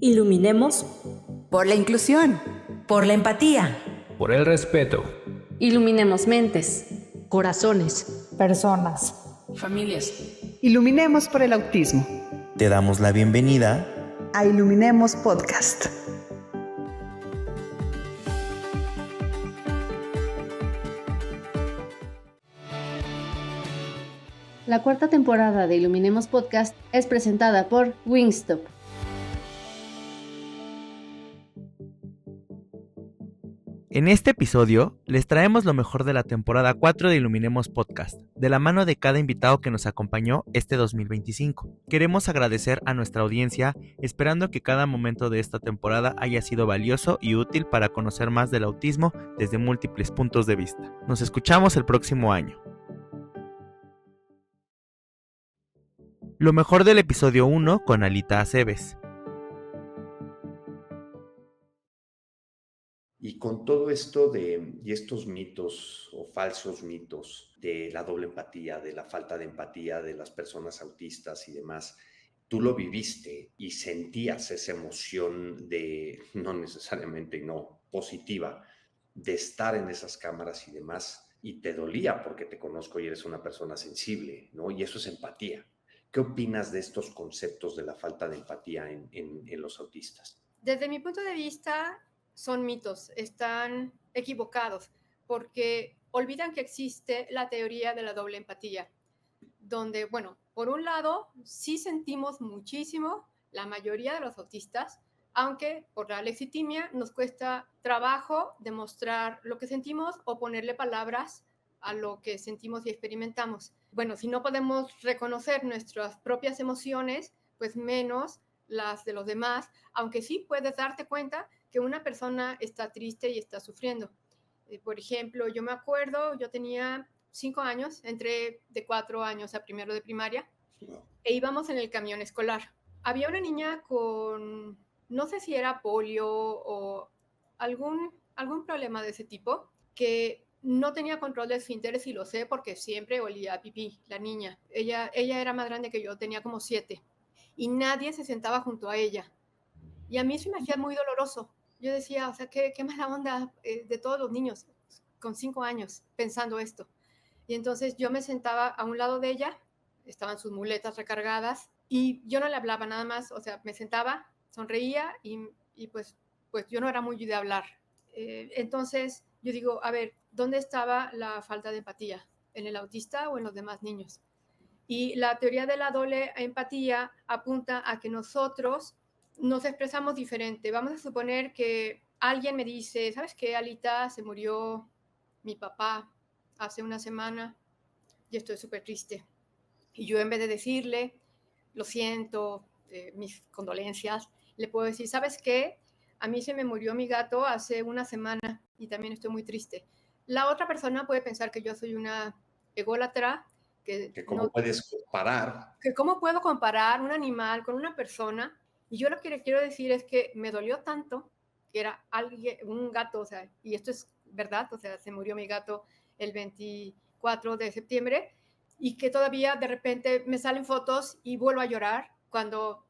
Iluminemos por la inclusión, por la empatía, por el respeto. Iluminemos mentes, corazones, personas, familias. Iluminemos por el autismo. Te damos la bienvenida a Iluminemos Podcast. La cuarta temporada de Iluminemos Podcast es presentada por Wingstop. En este episodio les traemos lo mejor de la temporada 4 de Iluminemos Podcast, de la mano de cada invitado que nos acompañó este 2025. Queremos agradecer a nuestra audiencia, esperando que cada momento de esta temporada haya sido valioso y útil para conocer más del autismo desde múltiples puntos de vista. Nos escuchamos el próximo año. Lo mejor del episodio 1 con Alita Aceves. Y con todo esto y estos mitos o falsos mitos de la doble empatía, de la falta de empatía de las personas autistas y demás, tú lo viviste y sentías esa emoción de, no necesariamente no positiva, de estar en esas cámaras y demás, y te dolía porque te conozco y eres una persona sensible, ¿no? Y eso es empatía. ¿Qué opinas de estos conceptos de la falta de empatía en los autistas? Desde mi punto de vista, son mitos, están equivocados, porque olvidan que existe la teoría de la doble empatía, donde, bueno, por un lado, sí sentimos muchísimo, la mayoría de los autistas, aunque por la lexitimia nos cuesta trabajo demostrar lo que sentimos o ponerle palabras a lo que sentimos y experimentamos. Bueno, si no podemos reconocer nuestras propias emociones, pues menos las de los demás, aunque sí puedes darte cuenta que una persona está triste y está sufriendo. Por ejemplo, yo me acuerdo, yo tenía 5 años, entré de 4 años a primero de primaria, e íbamos en el camión escolar. Había una niña con, no sé si era polio o algún problema de ese tipo, que no tenía control de esfínteres, y lo sé porque siempre olía a pipí, la niña. Ella era más grande que yo, tenía como 7, y nadie se sentaba junto a ella. Y a mí se me hacía muy doloroso. Yo decía, o sea, qué mala onda de todos los niños con 5 años pensando esto. Y entonces yo me sentaba a un lado de ella, estaban sus muletas recargadas, y yo no le hablaba nada más, o sea, me sentaba, sonreía, y pues yo no era muy de hablar. Entonces yo digo, a ver, ¿dónde estaba la falta de empatía? ¿En el autista o en los demás niños? Y la teoría de la doble empatía apunta a que nosotros nos expresamos diferente. Vamos a suponer que alguien me dice, ¿sabes qué, Alita? Se murió mi papá hace una semana y estoy súper triste. Y yo, en vez de decirle, lo siento, mis condolencias, le puedo decir, ¿sabes qué? A mí se me murió mi gato hace una semana y también estoy muy triste. La otra persona puede pensar que yo soy una ególatra, que cómo puedes comparar. Que cómo puedo comparar un animal con una persona. Y yo lo que le quiero decir es que me dolió tanto que era un gato, o sea, y esto es verdad, o sea, se murió mi gato el 24 de septiembre, y que todavía de repente me salen fotos y vuelvo a llorar cuando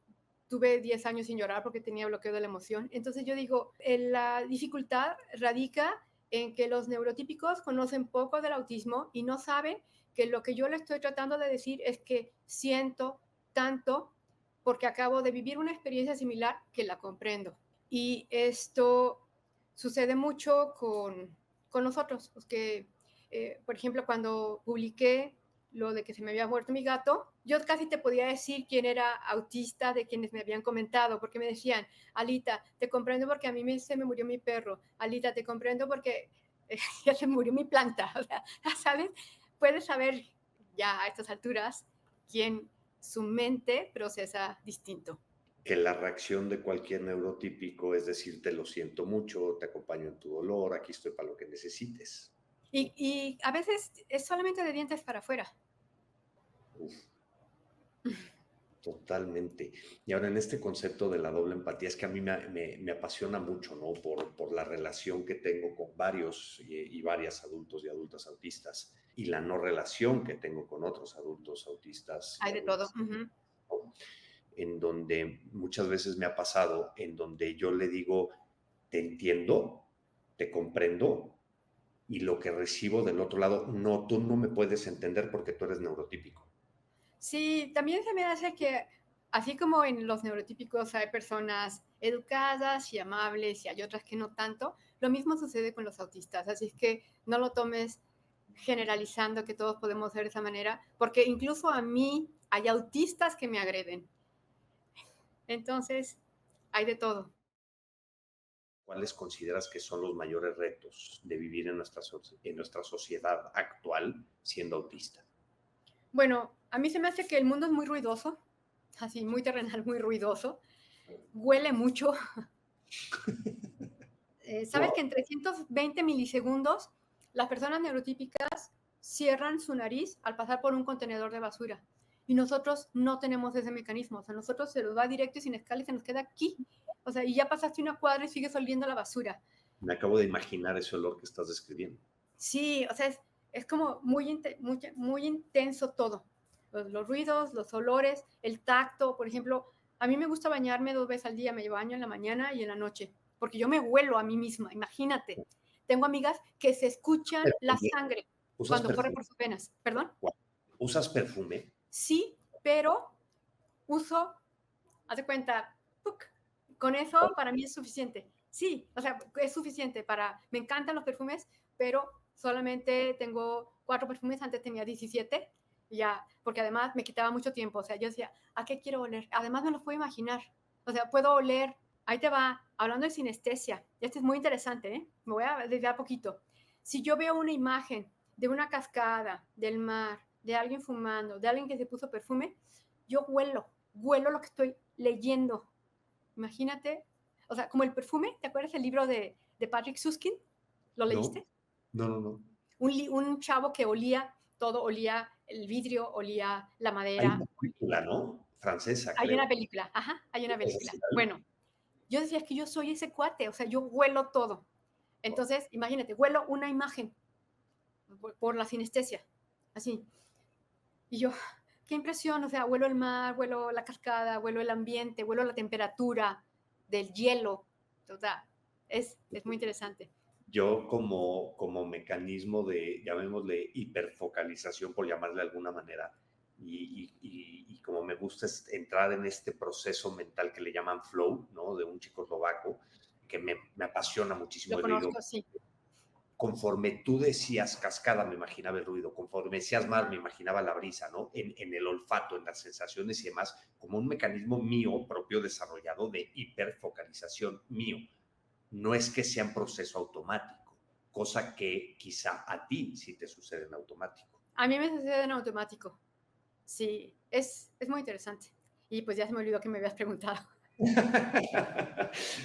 tuve 10 años sin llorar porque tenía bloqueo de la emoción. Entonces yo digo, la dificultad radica en que los neurotípicos conocen poco del autismo y no saben que lo que yo le estoy tratando de decir es que siento tanto porque acabo de vivir una experiencia similar que la comprendo. Y esto sucede mucho con nosotros, porque, por ejemplo, cuando publiqué lo de que se me había muerto mi gato, yo casi te podía decir quién era autista de quienes me habían comentado, porque me decían, Alita, te comprendo porque a mí se me murió mi perro. Alita, te comprendo porque ya se murió mi planta. O sea, ¿sabes? Puedes saber ya a estas alturas quién su mente procesa distinto. Que la reacción de cualquier neurotípico es decirte, lo siento mucho, te acompaño en tu dolor, aquí estoy para lo que necesites. Y a veces es solamente de dientes para afuera. Uf. Totalmente. Y ahora en este concepto de la doble empatía, es que a mí me apasiona mucho, ¿no? Por la relación que tengo con varios y varias adultos y adultas autistas, y la no relación que tengo con otros adultos autistas. Hay de todo. ¿No? en donde muchas veces me ha pasado, en donde yo le digo, te entiendo, te comprendo, y lo que recibo del otro lado, no, tú no me puedes entender porque tú eres neurotípico. Sí, también se me hace que, así como en los neurotípicos hay personas educadas y amables y hay otras que no tanto, lo mismo sucede con los autistas. Así es que no lo tomes generalizando que todos podemos ser de esa manera, porque incluso a mí hay autistas que me agreden. Entonces, hay de todo. ¿Cuáles consideras que son los mayores retos de vivir en nuestra sociedad actual siendo autista? Bueno, a mí se me hace que el mundo es muy ruidoso, así muy terrenal, muy ruidoso. Huele mucho. ¿Sabes que en 320 milisegundos las personas neurotípicas cierran su nariz al pasar por un contenedor de basura? Y nosotros no tenemos ese mecanismo. O sea, nosotros se nos va directo y sin escala y se nos queda aquí. O sea, y ya pasaste una cuadra y sigues oliendo la basura. Me acabo de imaginar ese olor que estás describiendo. Sí, o sea, es como muy intenso todo. Los ruidos, los olores, el tacto. Por ejemplo, a mí me gusta bañarme 2 veces al día. Me baño en la mañana y en la noche. Porque yo me huelo a mí misma, imagínate. Tengo amigas que se escuchan la sangre cuando corre por sus venas. ¿Perdón? ¿Usas perfume? Sí, pero uso, haz de cuenta, ¡puc! Con eso para mí es suficiente. Sí, o sea, es suficiente para, me encantan los perfumes, pero solamente tengo 4 perfumes, antes tenía 17, ya, porque además me quitaba mucho tiempo, o sea, yo decía, ¿a qué quiero oler? Además me lo puedo imaginar, o sea, puedo oler, ahí te va, hablando de sinestesia, esto es muy interesante, ¿eh? Me voy a desviar poquito. Si yo veo una imagen de una cascada, del mar, de alguien fumando, de alguien que se puso perfume, yo huelo lo que estoy leyendo. Imagínate, o sea, como el perfume, ¿te acuerdas el libro de Patrick Süskind? ¿Lo leíste? No. Un chavo que olía todo, olía el vidrio, olía la madera. Hay una película, ¿no? Francesa, Hay creo. una película, ajá, hay una película. Bueno, yo decía, es que yo soy ese cuate, o sea, yo huelo todo. Entonces, imagínate, huelo una imagen por la sinestesia, así. Y yo, qué impresión, o sea, huelo el mar, huelo la cascada, huelo el ambiente, huelo la temperatura del hielo. Total, es muy interesante. Yo como mecanismo de, llamémosle, hiperfocalización, por llamarle de alguna manera, y como me gusta entrar en este proceso mental que le llaman flow, ¿no? De un chico eslovaco, que me apasiona muchísimo. Lo conozco, sí. Conforme tú decías cascada, me imaginaba el ruido, conforme decías mar, me imaginaba la brisa, ¿no? En el olfato, en las sensaciones y demás, como un mecanismo mío propio desarrollado de hiperfocalización mío. No es que sea un proceso automático, cosa que quizá a ti sí te sucede en automático. A mí me sucede en automático. Sí, es muy interesante. Y pues ya se me olvidó que me habías preguntado.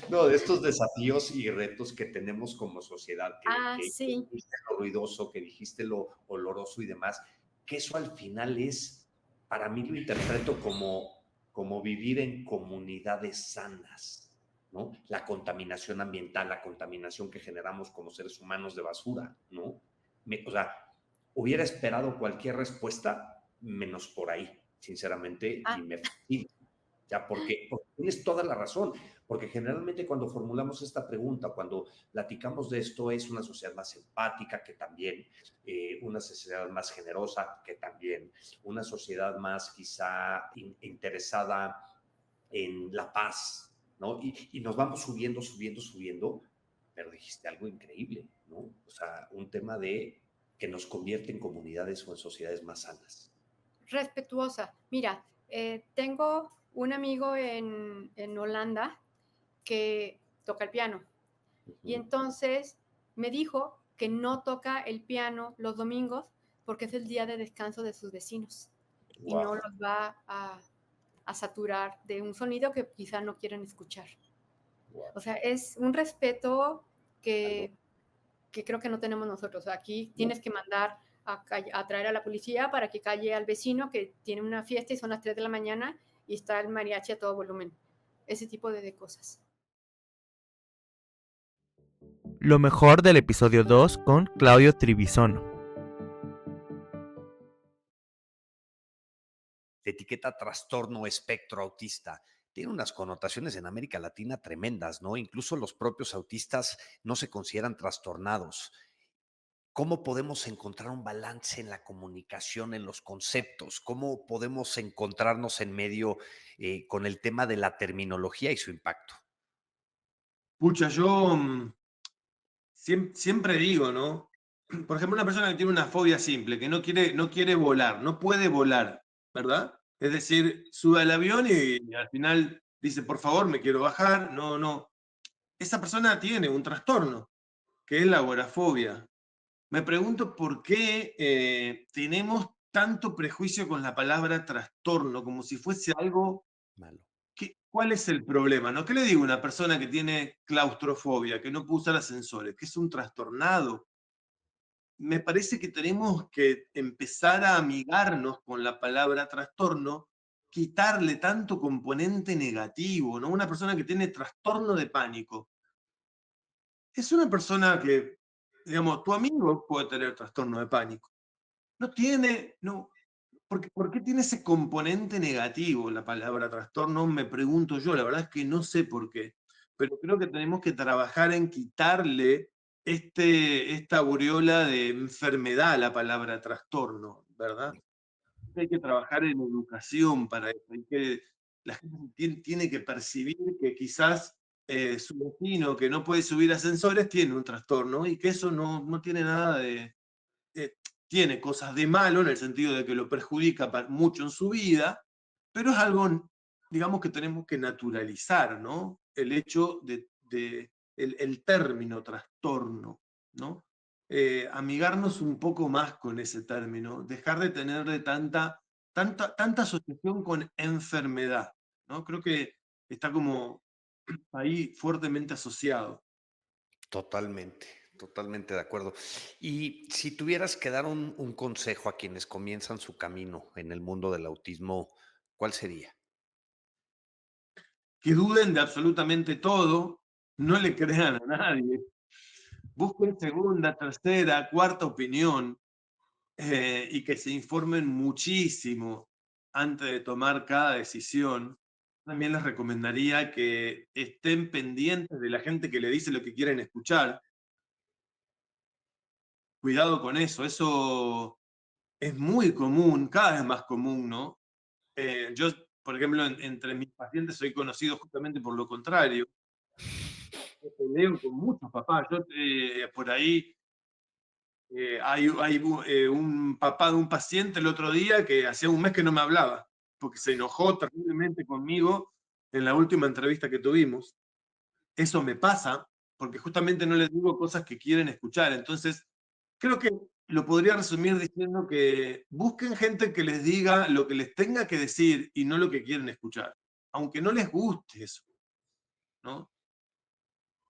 No, de estos desafíos y retos que tenemos como sociedad, sí. que dijiste lo ruidoso, que dijiste lo oloroso y demás, que eso al final es, para mí lo interpreto como vivir en comunidades sanas, ¿no? La contaminación ambiental, la contaminación que generamos como seres humanos de basura, ¿no? O sea, hubiera esperado cualquier respuesta menos por ahí, sinceramente, y me fascina. Ya, porque tienes toda la razón, porque generalmente cuando formulamos esta pregunta, cuando platicamos de esto, es una sociedad más empática que también, una sociedad más generosa que también, una sociedad más quizá interesada en la paz, ¿no? Y nos vamos subiendo, pero dijiste algo increíble, ¿no? O sea, un tema de que nos convierte en comunidades o en sociedades más sanas. Respetuosa. Mira, tengo un amigo en Holanda que toca el piano. Y entonces me dijo que no toca el piano los domingos porque es el día de descanso de sus vecinos. Wow. Y no los va a saturar de un sonido que quizá no quieren escuchar. Wow. O sea, es un respeto que creo que no tenemos nosotros. Aquí tienes que mandar a traer a la policía para que calle al vecino que tiene una fiesta y son las 3 de la mañana y está el mariachi a todo volumen. Ese tipo de cosas. Lo mejor del episodio 2 con Claudio Trivisono. la etiqueta trastorno espectro autista tiene unas connotaciones en América Latina tremendas, ¿no? Incluso los propios autistas no se consideran trastornados. ¿Cómo podemos encontrar un balance en la comunicación, en los conceptos? ¿Cómo podemos encontrarnos en medio con el tema de la terminología y su impacto? Pucha, yo siempre digo, ¿no? Por ejemplo, una persona que tiene una fobia simple, que no quiere volar, no puede volar, ¿verdad? Es decir, sube al avión y al final dice, por favor, me quiero bajar. No, no. Esa persona tiene un trastorno, que es la agorafobia. Me pregunto por qué tenemos tanto prejuicio con la palabra trastorno, como si fuese algo. Malo. ¿Cuál es el problema? ¿No? ¿Qué le digo a una persona que tiene claustrofobia, que no puede usar ascensores, que es un trastornado? Me parece que tenemos que empezar a amigarnos con la palabra trastorno, quitarle tanto componente negativo, ¿no? Una persona que tiene trastorno de pánico es una persona que, digamos, tu amigo puede tener trastorno de pánico. No tiene, no, ¿por qué tiene ese componente negativo la palabra trastorno? Me pregunto yo, la verdad es que no sé por qué, pero creo que tenemos que trabajar en quitarle esta aureola de enfermedad a la palabra trastorno, ¿verdad? Hay que trabajar en educación para eso, la gente tiene que percibir que quizás su vecino que no puede subir ascensores tiene un trastorno y que eso no tiene nada de tiene cosas de malo en el sentido de que lo perjudica mucho en su vida, pero es algo, digamos, que tenemos que naturalizar, ¿no? El hecho el término trastorno, ¿no? Amigarnos un poco más con ese término, dejar de tenerle tanta asociación con enfermedad, ¿no? Creo que está como ahí fuertemente asociado. Totalmente, totalmente de acuerdo. Y si tuvieras que dar un consejo a quienes comienzan su camino en el mundo del autismo, ¿cuál sería? Que duden de absolutamente todo, no le crean a nadie, busquen segunda, tercera, cuarta opinión y que se informen muchísimo antes de tomar cada decisión. También les recomendaría que estén pendientes de la gente que le dice lo que quieren escuchar. Cuidado con eso es muy común, cada vez más común, ¿no? Yo, por ejemplo, entre mis pacientes soy conocido justamente por lo contrario. Peleo con muchos papás. Yo por ahí hay un papá de un paciente el otro día que hacía un mes que no me hablaba, porque se enojó terriblemente conmigo en la última entrevista que tuvimos. Eso me pasa porque justamente no les digo cosas que quieren escuchar. Entonces, creo que lo podría resumir diciendo que busquen gente que les diga lo que les tenga que decir y no lo que quieren escuchar, aunque no les guste eso, ¿no?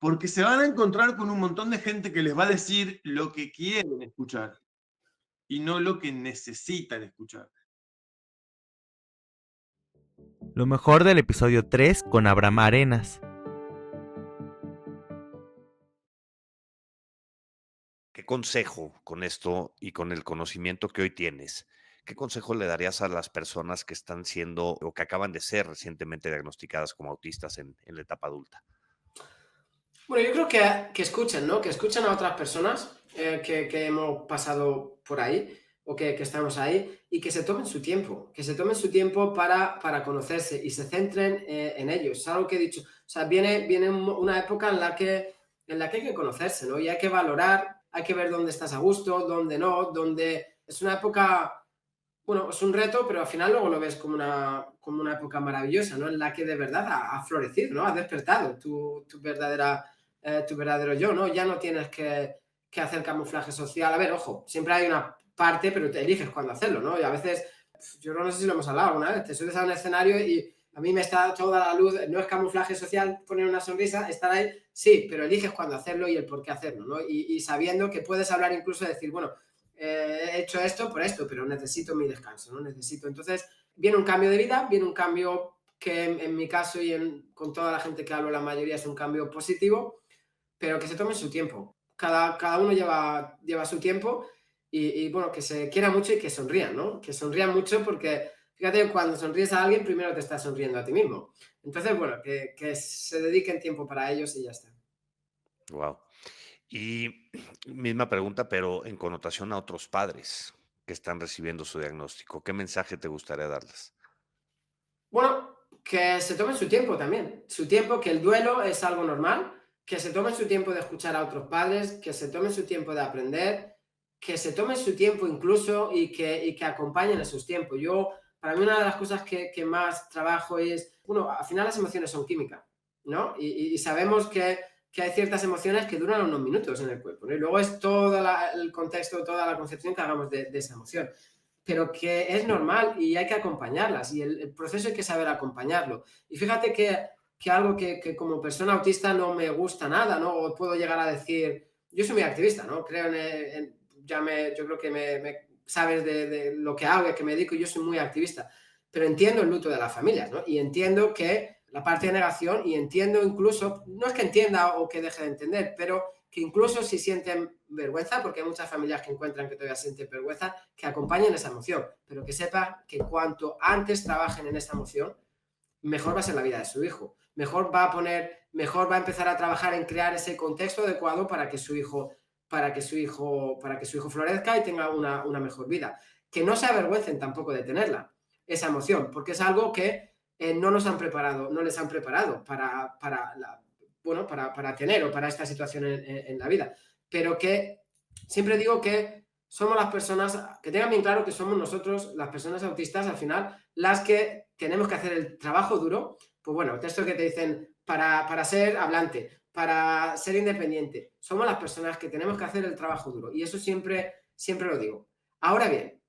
Porque se van a encontrar con un montón de gente que les va a decir lo que quieren escuchar y no lo que necesitan escuchar. Lo mejor del episodio 3 con Abraham Arenas. ¿Qué consejo con esto y con el conocimiento que hoy tienes? ¿Qué consejo le darías a las personas que están siendo o que acaban de ser recientemente diagnosticadas como autistas en la etapa adulta? Bueno, yo creo que escuchen, ¿no? Que escuchen a otras personas que hemos pasado por ahí o que estamos ahí y que se tomen su tiempo, para conocerse y se centren en ellos. Es algo que he dicho, o sea, viene una época en la que hay que conocerse, ¿no? Y hay que valorar, hay que ver dónde estás a gusto, dónde no, dónde... Es una época, bueno, es un reto, pero al final luego lo ves como una época maravillosa, ¿no? En la que de verdad ha florecido, ¿no? Ha despertado tu verdadero yo, ¿no? Ya no tienes que hacer camuflaje social. A ver, ojo, siempre hay una parte, pero te eliges cuándo hacerlo, ¿no? Y a veces, yo no sé si lo hemos hablado alguna vez, te subes a un escenario y a mí me está toda la luz, no es camuflaje social poner una sonrisa, estar ahí, sí, pero eliges cuándo hacerlo y el por qué hacerlo, ¿no? Y sabiendo que puedes hablar incluso de decir, bueno, he hecho esto por esto, pero necesito mi descanso, ¿no? Entonces, viene un cambio de vida, viene un cambio que en mi caso y con toda la gente que hablo, la mayoría es un cambio positivo, pero que se tomen su tiempo. Cada uno lleva su tiempo y bueno, que se quiera mucho y que sonrían, ¿no? Que sonrían mucho porque Fíjate, cuando sonríes a alguien, primero te estás sonriendo a ti mismo. Entonces, bueno, que se dediquen tiempo para ellos y ya está. Wow. Y misma pregunta, pero en connotación a otros padres que están recibiendo su diagnóstico. ¿Qué mensaje te gustaría darles? Bueno, que se tomen su tiempo también. Su tiempo, que el duelo es algo normal, que se tomen su tiempo de escuchar a otros padres, que se tomen su tiempo de aprender, que se tomen su tiempo incluso y que acompañen esos tiempos. Para mí una de las cosas que más trabajo es, bueno, al final las emociones son química, ¿no? Y sabemos que hay ciertas emociones que duran unos minutos en el cuerpo, ¿no? Y luego es todo el contexto, toda la concepción que hagamos de esa emoción, pero que es normal y hay que acompañarlas y el proceso hay que saber acompañarlo. Y fíjate que algo que como persona autista no me gusta nada, ¿no? O puedo llegar a decir, yo soy muy activista, ¿no? Creo yo creo que me sabes de lo que hago y a qué me dedico, y yo soy muy activista, pero entiendo el luto de las familias, ¿no? Y entiendo que la parte de negación, y entiendo incluso, no es que entienda o que deje de entender, pero que incluso si sienten vergüenza, porque hay muchas familias que encuentran que todavía sienten vergüenza, que acompañen esa emoción, pero que sepa que cuanto antes trabajen en esa emoción, mejor va a ser la vida de su hijo, mejor va a empezar a trabajar en crear ese contexto adecuado para que su hijo florezca y tenga una mejor vida. Que no se avergüencen tampoco de tenerla, esa emoción, porque es algo que no les han preparado para tener o para esta situación en la vida. Pero que siempre digo que somos las personas, que tengan bien claro que somos nosotros, las personas autistas, al final, las que tenemos que hacer el trabajo duro. Pues bueno, texto que te dicen para ser hablante, para ser independiente, somos las personas que tenemos que hacer el trabajo duro. Y eso siempre lo digo. Ahora bien,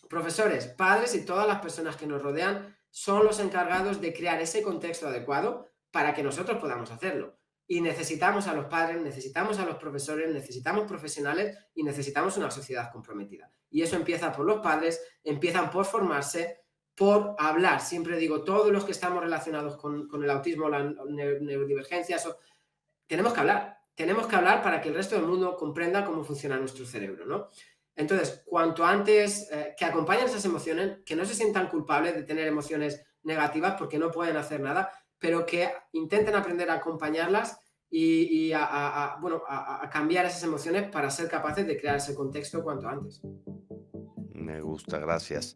profesores, padres y todas las personas que nos rodean son los encargados de crear ese contexto adecuado para que nosotros podamos hacerlo. Y necesitamos a los padres, necesitamos a los profesores, necesitamos profesionales y necesitamos una sociedad comprometida. Y eso empieza por los padres, empiezan por formarse, por hablar. Siempre digo, todos los que estamos relacionados con el autismo, la neurodivergencia, tenemos que hablar para que el resto del mundo comprenda cómo funciona nuestro cerebro, ¿no? Entonces, cuanto antes que acompañen esas emociones, que no se sientan culpables de tener emociones negativas porque no pueden hacer nada, pero que intenten aprender a acompañarlas y a cambiar esas emociones para ser capaces de crear ese contexto cuanto antes. Me gusta, gracias.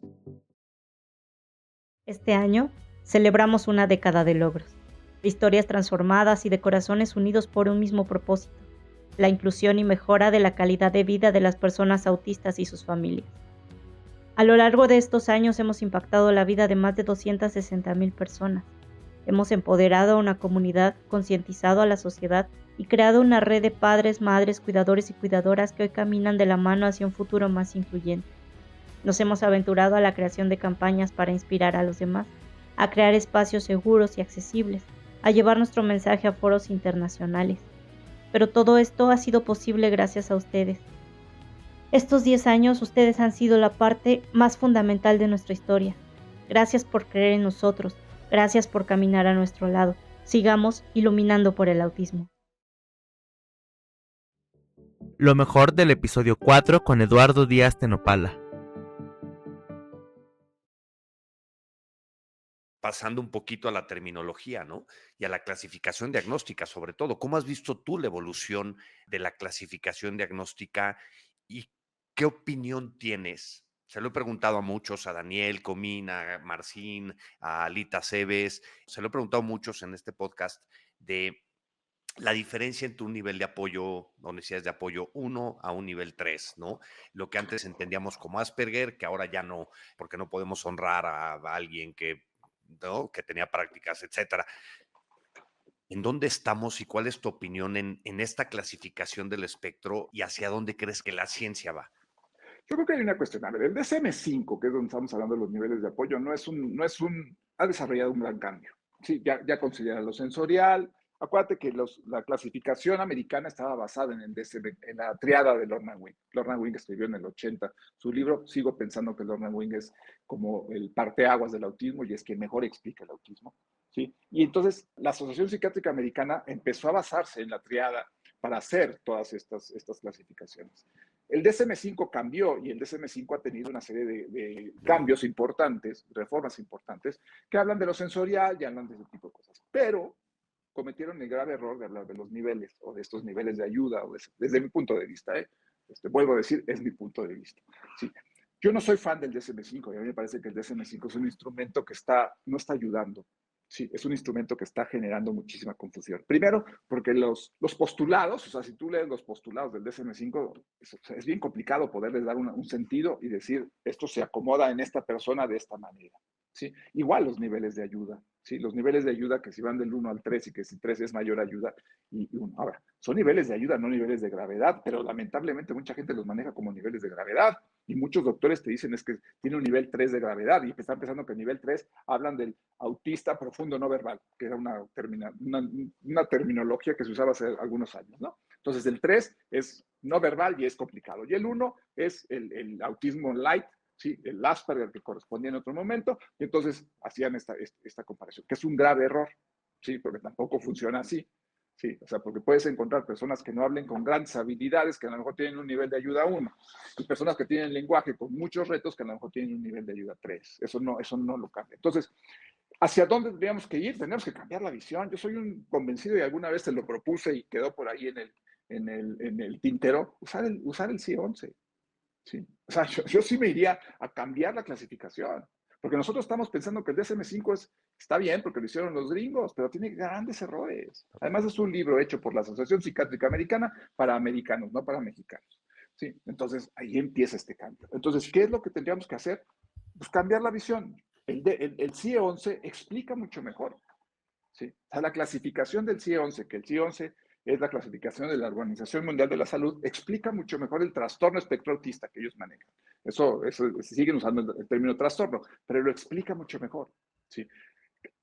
Este año celebramos una década de logros, de historias transformadas y de corazones unidos por un mismo propósito: la inclusión y mejora de la calidad de vida de las personas autistas y sus familias. A lo largo de estos años hemos impactado la vida de más de 260,000 personas. Hemos empoderado a una comunidad, concientizado a la sociedad y creado una red de padres, madres, cuidadores y cuidadoras que hoy caminan de la mano hacia un futuro más incluyente. Nos hemos aventurado a la creación de campañas para inspirar a los demás, a crear espacios seguros y accesibles, a llevar nuestro mensaje a foros internacionales. Pero todo esto ha sido posible gracias a ustedes. Estos 10 años ustedes han sido la parte más fundamental de nuestra historia. Gracias por creer en nosotros. Gracias por caminar a nuestro lado. Sigamos iluminando por el autismo. Lo mejor del episodio 4 con Eduardo Díaz Tenopala. Pasando un poquito a la terminología, ¿no? Y a la clasificación diagnóstica, sobre todo. ¿Cómo has visto tú la evolución de la clasificación diagnóstica y qué opinión tienes? Se lo he preguntado a muchos, a Daniel Comín, a Marcín, a Alita Cebes. Se lo he preguntado a muchos en este podcast de la diferencia entre un nivel de apoyo o necesidades de apoyo 1 a un nivel 3, ¿no? Lo que antes entendíamos como Asperger, que ahora ya no, porque no podemos honrar a alguien ¿no? que tenía prácticas, etcétera. ¿En dónde estamos y cuál es tu opinión en esta clasificación del espectro y hacia dónde crees que la ciencia va? Yo creo que hay una cuestión. A ver, el DSM-5, que es donde estamos hablando de los niveles de apoyo, ha desarrollado un gran cambio. Sí, ya considera lo sensorial. Acuérdate que la clasificación americana estaba basada en la triada de Lorna Wing. Lorna Wing escribió en el 80 su libro. Sigo pensando que Lorna Wing es como el parteaguas del autismo y es quien mejor explica el autismo, ¿sí? Y entonces la Asociación Psiquiátrica Americana empezó a basarse en la triada para hacer todas estas clasificaciones. el DSM-5 cambió y el DSM-5 ha tenido una serie de cambios importantes, reformas importantes, que hablan de lo sensorial y hablan de ese tipo de cosas. Pero cometieron el grave error de hablar de los niveles o de estos niveles de ayuda, desde mi punto de vista. Vuelvo a decir, es mi punto de vista. Sí. Yo no soy fan del DSM-5 y a mí me parece que el DSM-5 es un instrumento que no está ayudando. Sí, es un instrumento que está generando muchísima confusión. Primero, porque los postulados, o sea, si tú lees los postulados del DSM-5, es bien complicado poderles dar un sentido y decir, esto se acomoda en esta persona de esta manera. ¿Sí? Igual los niveles de ayuda. ¿Sí? Los niveles de ayuda que si van del 1 al 3 y que si 3 es mayor ayuda y 1. Ahora, son niveles de ayuda, no niveles de gravedad, pero lamentablemente mucha gente los maneja como niveles de gravedad. Y muchos doctores te dicen es que tiene un nivel 3 de gravedad y están pensando que el nivel 3 hablan del autista profundo no verbal, que era una terminología que se usaba hace algunos años, ¿no? Entonces el 3 es no verbal y es complicado. Y el 1 es el autismo light, ¿sí? El Asperger que correspondía en otro momento, y entonces hacían esta comparación, que es un grave error, ¿sí? Porque tampoco funciona así. Sí, o sea, porque puedes encontrar personas que no hablen con grandes habilidades, que a lo mejor tienen un nivel de ayuda 1, y personas que tienen lenguaje con muchos retos, que a lo mejor tienen un nivel de ayuda 3. Eso no lo cambia. Entonces, ¿hacia dónde tendríamos que ir? Tenemos que cambiar la visión. Yo soy un convencido y alguna vez te lo propuse y quedó por ahí en el tintero, usar el CIE-11. ¿Sí? O sea, yo sí me iría a cambiar la clasificación. Porque nosotros estamos pensando que el DSM-5 está bien porque lo hicieron los gringos, pero tiene grandes errores. Además es un libro hecho por la Asociación Psiquiátrica Americana para americanos, no para mexicanos. ¿Sí? Entonces ahí empieza este cambio. Entonces, ¿qué es lo que tendríamos que hacer? Pues cambiar la visión. El CIE-11 explica mucho mejor. ¿Sí? O sea, la clasificación del CIE-11, que el CIE-11 es la clasificación de la Organización Mundial de la Salud, explica mucho mejor el trastorno espectro autista que ellos manejan. Eso siguen usando el término trastorno, pero lo explica mucho mejor. ¿Sí?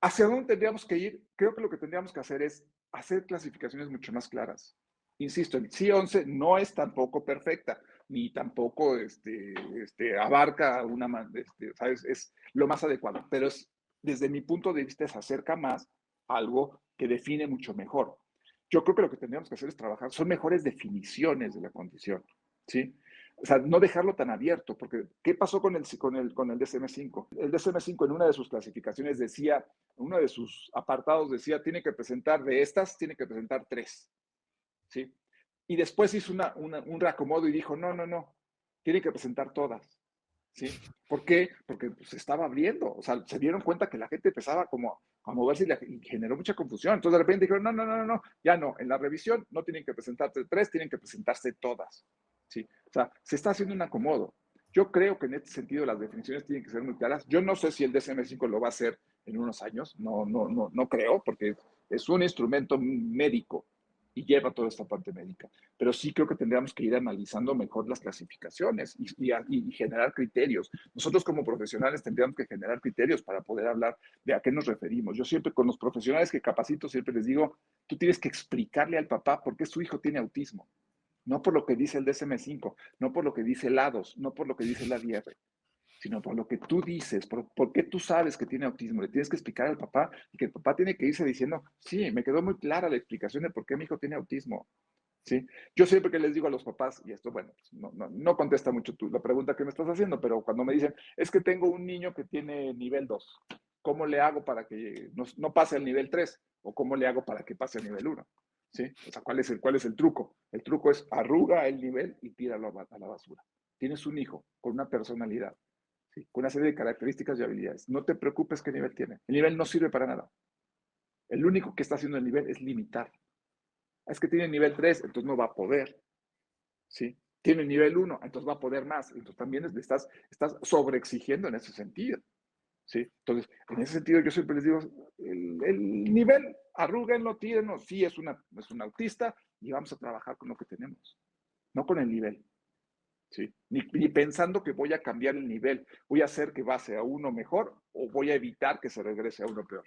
¿Hacia dónde tendríamos que ir? Creo que lo que tendríamos que hacer es hacer clasificaciones mucho más claras. Insisto, el CIE-11 no es tampoco perfecta, ni tampoco abarca ¿sabes? Es lo más adecuado, pero desde mi punto de vista se acerca más a algo que define mucho mejor. Yo creo que lo que tendríamos que hacer es trabajar, son mejores definiciones de la condición, ¿sí? O sea, no dejarlo tan abierto, porque ¿qué pasó con el DSM-5? El DSM-5 en una de sus clasificaciones decía, en uno de sus apartados decía, tiene que presentar 3, ¿sí? Y después hizo un reacomodo y dijo, no, tiene que presentar todas, ¿sí? ¿Por qué? Porque se estaba abriendo, o sea, se dieron cuenta que la gente empezaba como a moverse y generó mucha confusión. Entonces de repente dijeron, no, ya no, en la revisión no tienen que presentarse 3, tienen que presentarse todas, ¿sí? O sea, se está haciendo un acomodo. Yo creo que en este sentido las definiciones tienen que ser muy claras. Yo no sé si el DSM-5 lo va a hacer en unos años, no creo, porque es un instrumento médico y lleva toda esta parte médica. Pero sí creo que tendríamos que ir analizando mejor las clasificaciones y generar criterios. Nosotros como profesionales tendríamos que generar criterios para poder hablar de a qué nos referimos. Yo siempre con los profesionales que capacito siempre les digo, tú tienes que explicarle al papá por qué su hijo tiene autismo. No por lo que dice el DSM-5, no por lo que dice el A2, no por lo que dice el ADR, sino por lo que tú dices, por qué tú sabes que tiene autismo. Le tienes que explicar al papá y que el papá tiene que irse diciendo, sí, me quedó muy clara la explicación de por qué mi hijo tiene autismo. ¿Sí? Yo siempre que les digo a los papás, y esto, bueno, no contesta mucho la pregunta que me estás haciendo, pero cuando me dicen, es que tengo un niño que tiene nivel 2, ¿cómo le hago para que no pase al nivel 3? ¿O cómo le hago para que pase al nivel 1? ¿Sí? O sea, ¿cuál es el truco? El truco es arruga el nivel y tíralo a la basura. Tienes un hijo con una personalidad, ¿sí? Con una serie de características y habilidades. No te preocupes qué nivel tiene. El nivel no sirve para nada. El único que está haciendo el nivel es limitar. Es que tiene nivel 3, entonces no va a poder. ¿Sí? Tiene nivel 1, entonces va a poder más. Entonces también estás sobreexigiendo en ese sentido. ¿Sí? Entonces, en ese sentido yo siempre les digo, el nivel, arrúguenlo, tírenlo, sí es un autista y vamos a trabajar con lo que tenemos, no con el nivel. ¿Sí? Ni pensando que voy a cambiar el nivel, voy a hacer que pase a uno mejor o voy a evitar que se regrese a uno peor.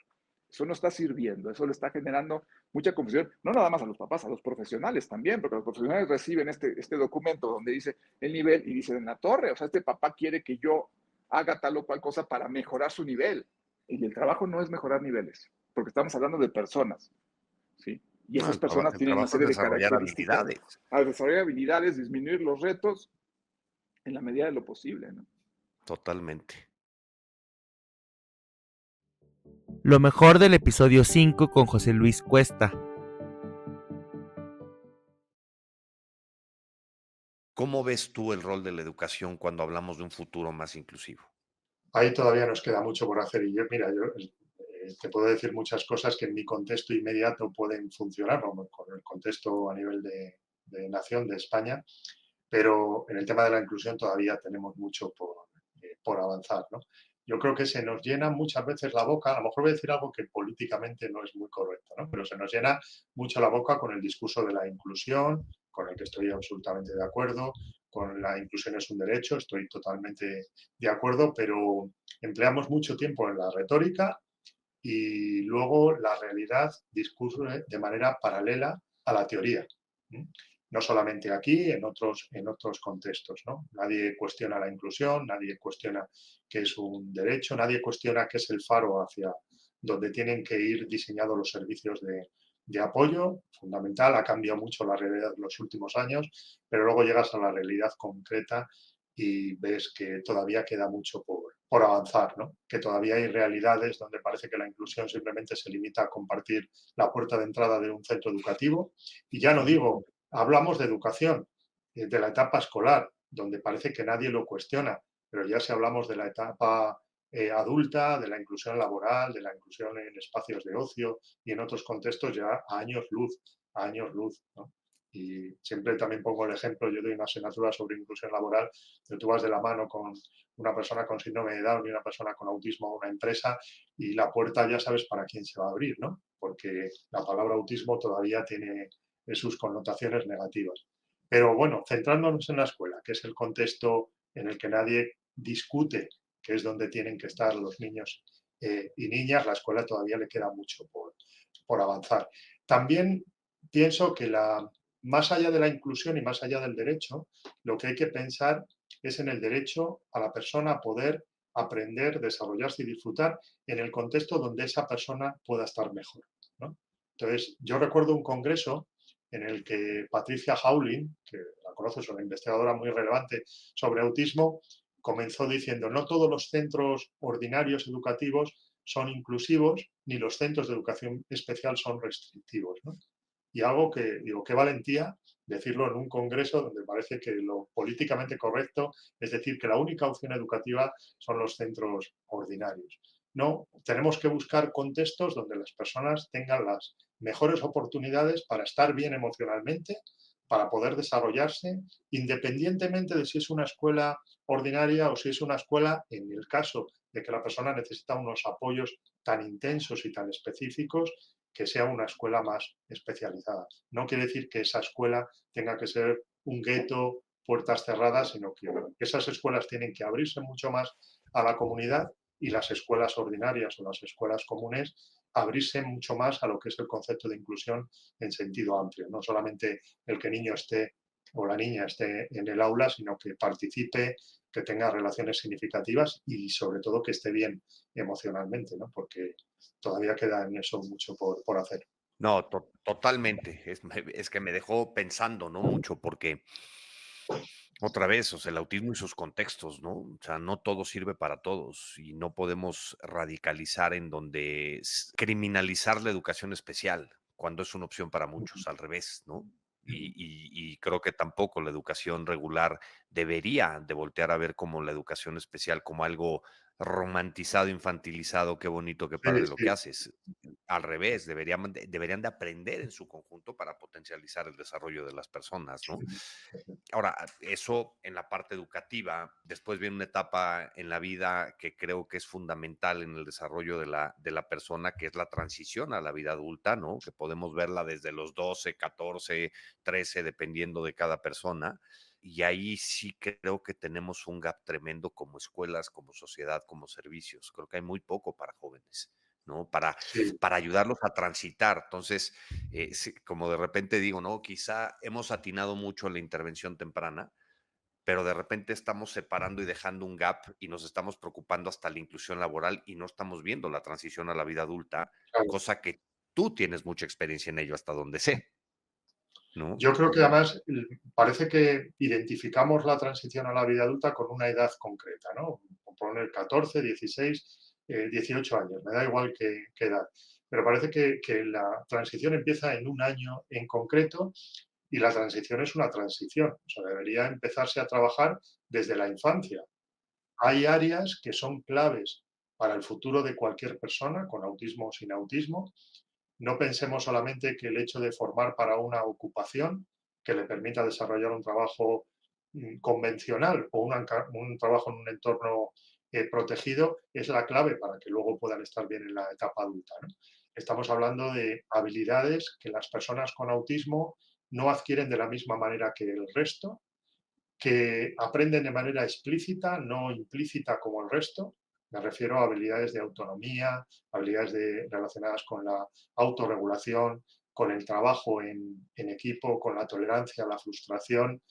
Eso no está sirviendo, eso le está generando mucha confusión, no nada más a los papás, a los profesionales también, porque los profesionales reciben este documento donde dice el nivel y dicen en la torre, o sea, este papá quiere que yo haga tal o cual cosa para mejorar su nivel. Y el trabajo no es mejorar niveles, porque estamos hablando de personas, ¿sí? Y esas El personas el tienen una trabajo es serie de desarrollar características habilidades. a desarrollar habilidades, disminuir los retos en la medida de lo posible, ¿no? Totalmente. Lo mejor del episodio 5 con José Luis Cuesta. ¿Cómo ves tú el rol de la educación cuando hablamos de un futuro más inclusivo? Ahí todavía nos queda mucho por hacer y yo, mira, te puedo decir muchas cosas que en mi contexto inmediato pueden funcionar, como con el contexto a nivel de nación, de España, pero en el tema de la inclusión todavía tenemos mucho por avanzar, ¿no? Yo creo que se nos llena muchas veces la boca, a lo mejor voy a decir algo que políticamente no es muy correcto, ¿no? Pero se nos llena mucho la boca con el discurso de la inclusión, con el que estoy absolutamente de acuerdo, con la inclusión es un derecho, estoy totalmente de acuerdo, pero empleamos mucho tiempo en la retórica y luego la realidad discurre de manera paralela a la teoría. No solamente aquí, en otros contextos, ¿no? Nadie cuestiona la inclusión, nadie cuestiona qué es un derecho, nadie cuestiona qué es el faro hacia donde tienen que ir diseñados los servicios de apoyo. Fundamental, ha cambiado mucho la realidad en los últimos años, pero luego llegas a la realidad concreta y ves que todavía queda mucho por avanzar, ¿no? Que todavía hay realidades donde parece que la inclusión simplemente se limita a compartir la puerta de entrada de un centro educativo. Y ya no digo, hablamos de educación, de la etapa escolar, donde parece que nadie lo cuestiona, pero ya si hablamos de la etapa adulta, de la inclusión laboral, de la inclusión en espacios de ocio y en otros contextos ya a años luz, ¿no? Y siempre también pongo el ejemplo, yo doy una asignatura sobre inclusión laboral, que tú vas de la mano con una persona con síndrome de Down y una persona con autismo a una empresa y la puerta ya sabes para quién se va a abrir, ¿no? Porque la palabra autismo todavía tiene sus connotaciones negativas. Pero bueno, centrándonos en la escuela, que es el contexto en el que nadie discute, que es donde tienen que estar los niños y niñas, la escuela todavía le queda mucho por avanzar. También pienso que más allá de la inclusión y más allá del derecho, lo que hay que pensar es en el derecho a la persona a poder aprender, desarrollarse y disfrutar en el contexto donde esa persona pueda estar mejor, ¿no? Entonces, yo recuerdo un congreso en el que Patricia Howling, que la conoces, es una investigadora muy relevante sobre autismo, comenzó diciendo, no todos los centros ordinarios educativos son inclusivos, ni los centros de educación especial son restrictivos, ¿no? Y algo que, digo, qué valentía decirlo en un congreso donde parece que lo políticamente correcto es decir que la única opción educativa son los centros ordinarios. No, tenemos que buscar contextos donde las personas tengan las mejores oportunidades para estar bien emocionalmente, para poder desarrollarse, independientemente de si es una escuela ordinaria o si es una escuela, en el caso de que la persona necesita unos apoyos tan intensos y tan específicos, que sea una escuela más especializada. No quiere decir que esa escuela tenga que ser un gueto, puertas cerradas, sino que esas escuelas tienen que abrirse mucho más a la comunidad y las escuelas ordinarias o las escuelas comunes abrirse mucho más a lo que es el concepto de inclusión en sentido amplio. No solamente el que el niño esté o la niña esté en el aula, sino que participe, que tenga relaciones significativas y sobre todo que esté bien emocionalmente, ¿no? Porque todavía queda en eso mucho por hacer. No, totalmente. Es que me dejó pensando, ¿no? Mucho, porque otra vez, o sea, el autismo y sus contextos, ¿no? O sea, no todo sirve para todos y no podemos radicalizar en donde criminalizar la educación especial cuando es una opción para muchos, al revés, ¿no? Y creo que tampoco la educación regular debería de voltear a ver como la educación especial como algo romantizado, infantilizado, qué bonito, qué Sí, padre lo que sí. haces. Al revés, deberían de aprender en su conjunto para potencializar el desarrollo de las personas, ¿no? Ahora, eso en la parte educativa, después viene una etapa en la vida que creo que es fundamental en el desarrollo de la persona, que es la transición a la vida adulta, ¿no? Que podemos verla desde los 12, 14, 13, dependiendo de cada persona. Y ahí sí creo que tenemos un gap tremendo como escuelas, como sociedad, como servicios. Creo que hay muy poco para jóvenes, ¿no? Sí. Para ayudarlos a transitar. Entonces, sí, como de repente digo, ¿no? Quizá hemos atinado mucho en la intervención temprana, pero de repente estamos separando y dejando un gap y nos estamos preocupando hasta la inclusión laboral y no estamos viendo la transición a la vida adulta, Claro. cosa que Tú tienes mucha experiencia en ello hasta donde sé, ¿no? Yo creo que además parece que identificamos la transición a la vida adulta con una edad concreta, ¿no? Poner 14, 16, 18 años, me da igual qué edad. Pero parece que la transición empieza en un año en concreto y la transición es una transición. O sea, debería empezarse a trabajar desde la infancia. Hay áreas que son claves para el futuro de cualquier persona, con autismo o sin autismo. No pensemos solamente que el hecho de formar para una ocupación que le permita desarrollar un trabajo convencional o un trabajo en un entorno protegido es la clave para que luego puedan estar bien en la etapa adulta, ¿no? Estamos hablando de habilidades que las personas con autismo no adquieren de la misma manera que el resto, que aprenden de manera explícita, no implícita como el resto. Me refiero a habilidades de autonomía, habilidades relacionadas con la autorregulación, con el trabajo en equipo, con la tolerancia a la frustración,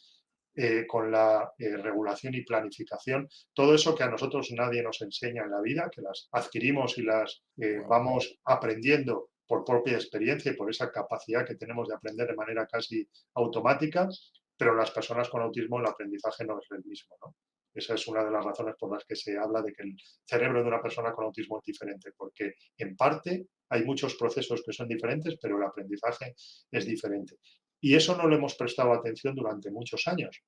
con la regulación y planificación. Todo eso que a nosotros nadie nos enseña en la vida, que las adquirimos y las vamos aprendiendo por propia experiencia y por esa capacidad que tenemos de aprender de manera casi automática, pero las personas con autismo el aprendizaje no es el mismo, ¿no? Esa es una de las razones por las que se habla de que el cerebro de una persona con autismo es diferente, porque en parte hay muchos procesos que son diferentes, pero el aprendizaje es diferente. Y eso no le hemos prestado atención durante muchos años.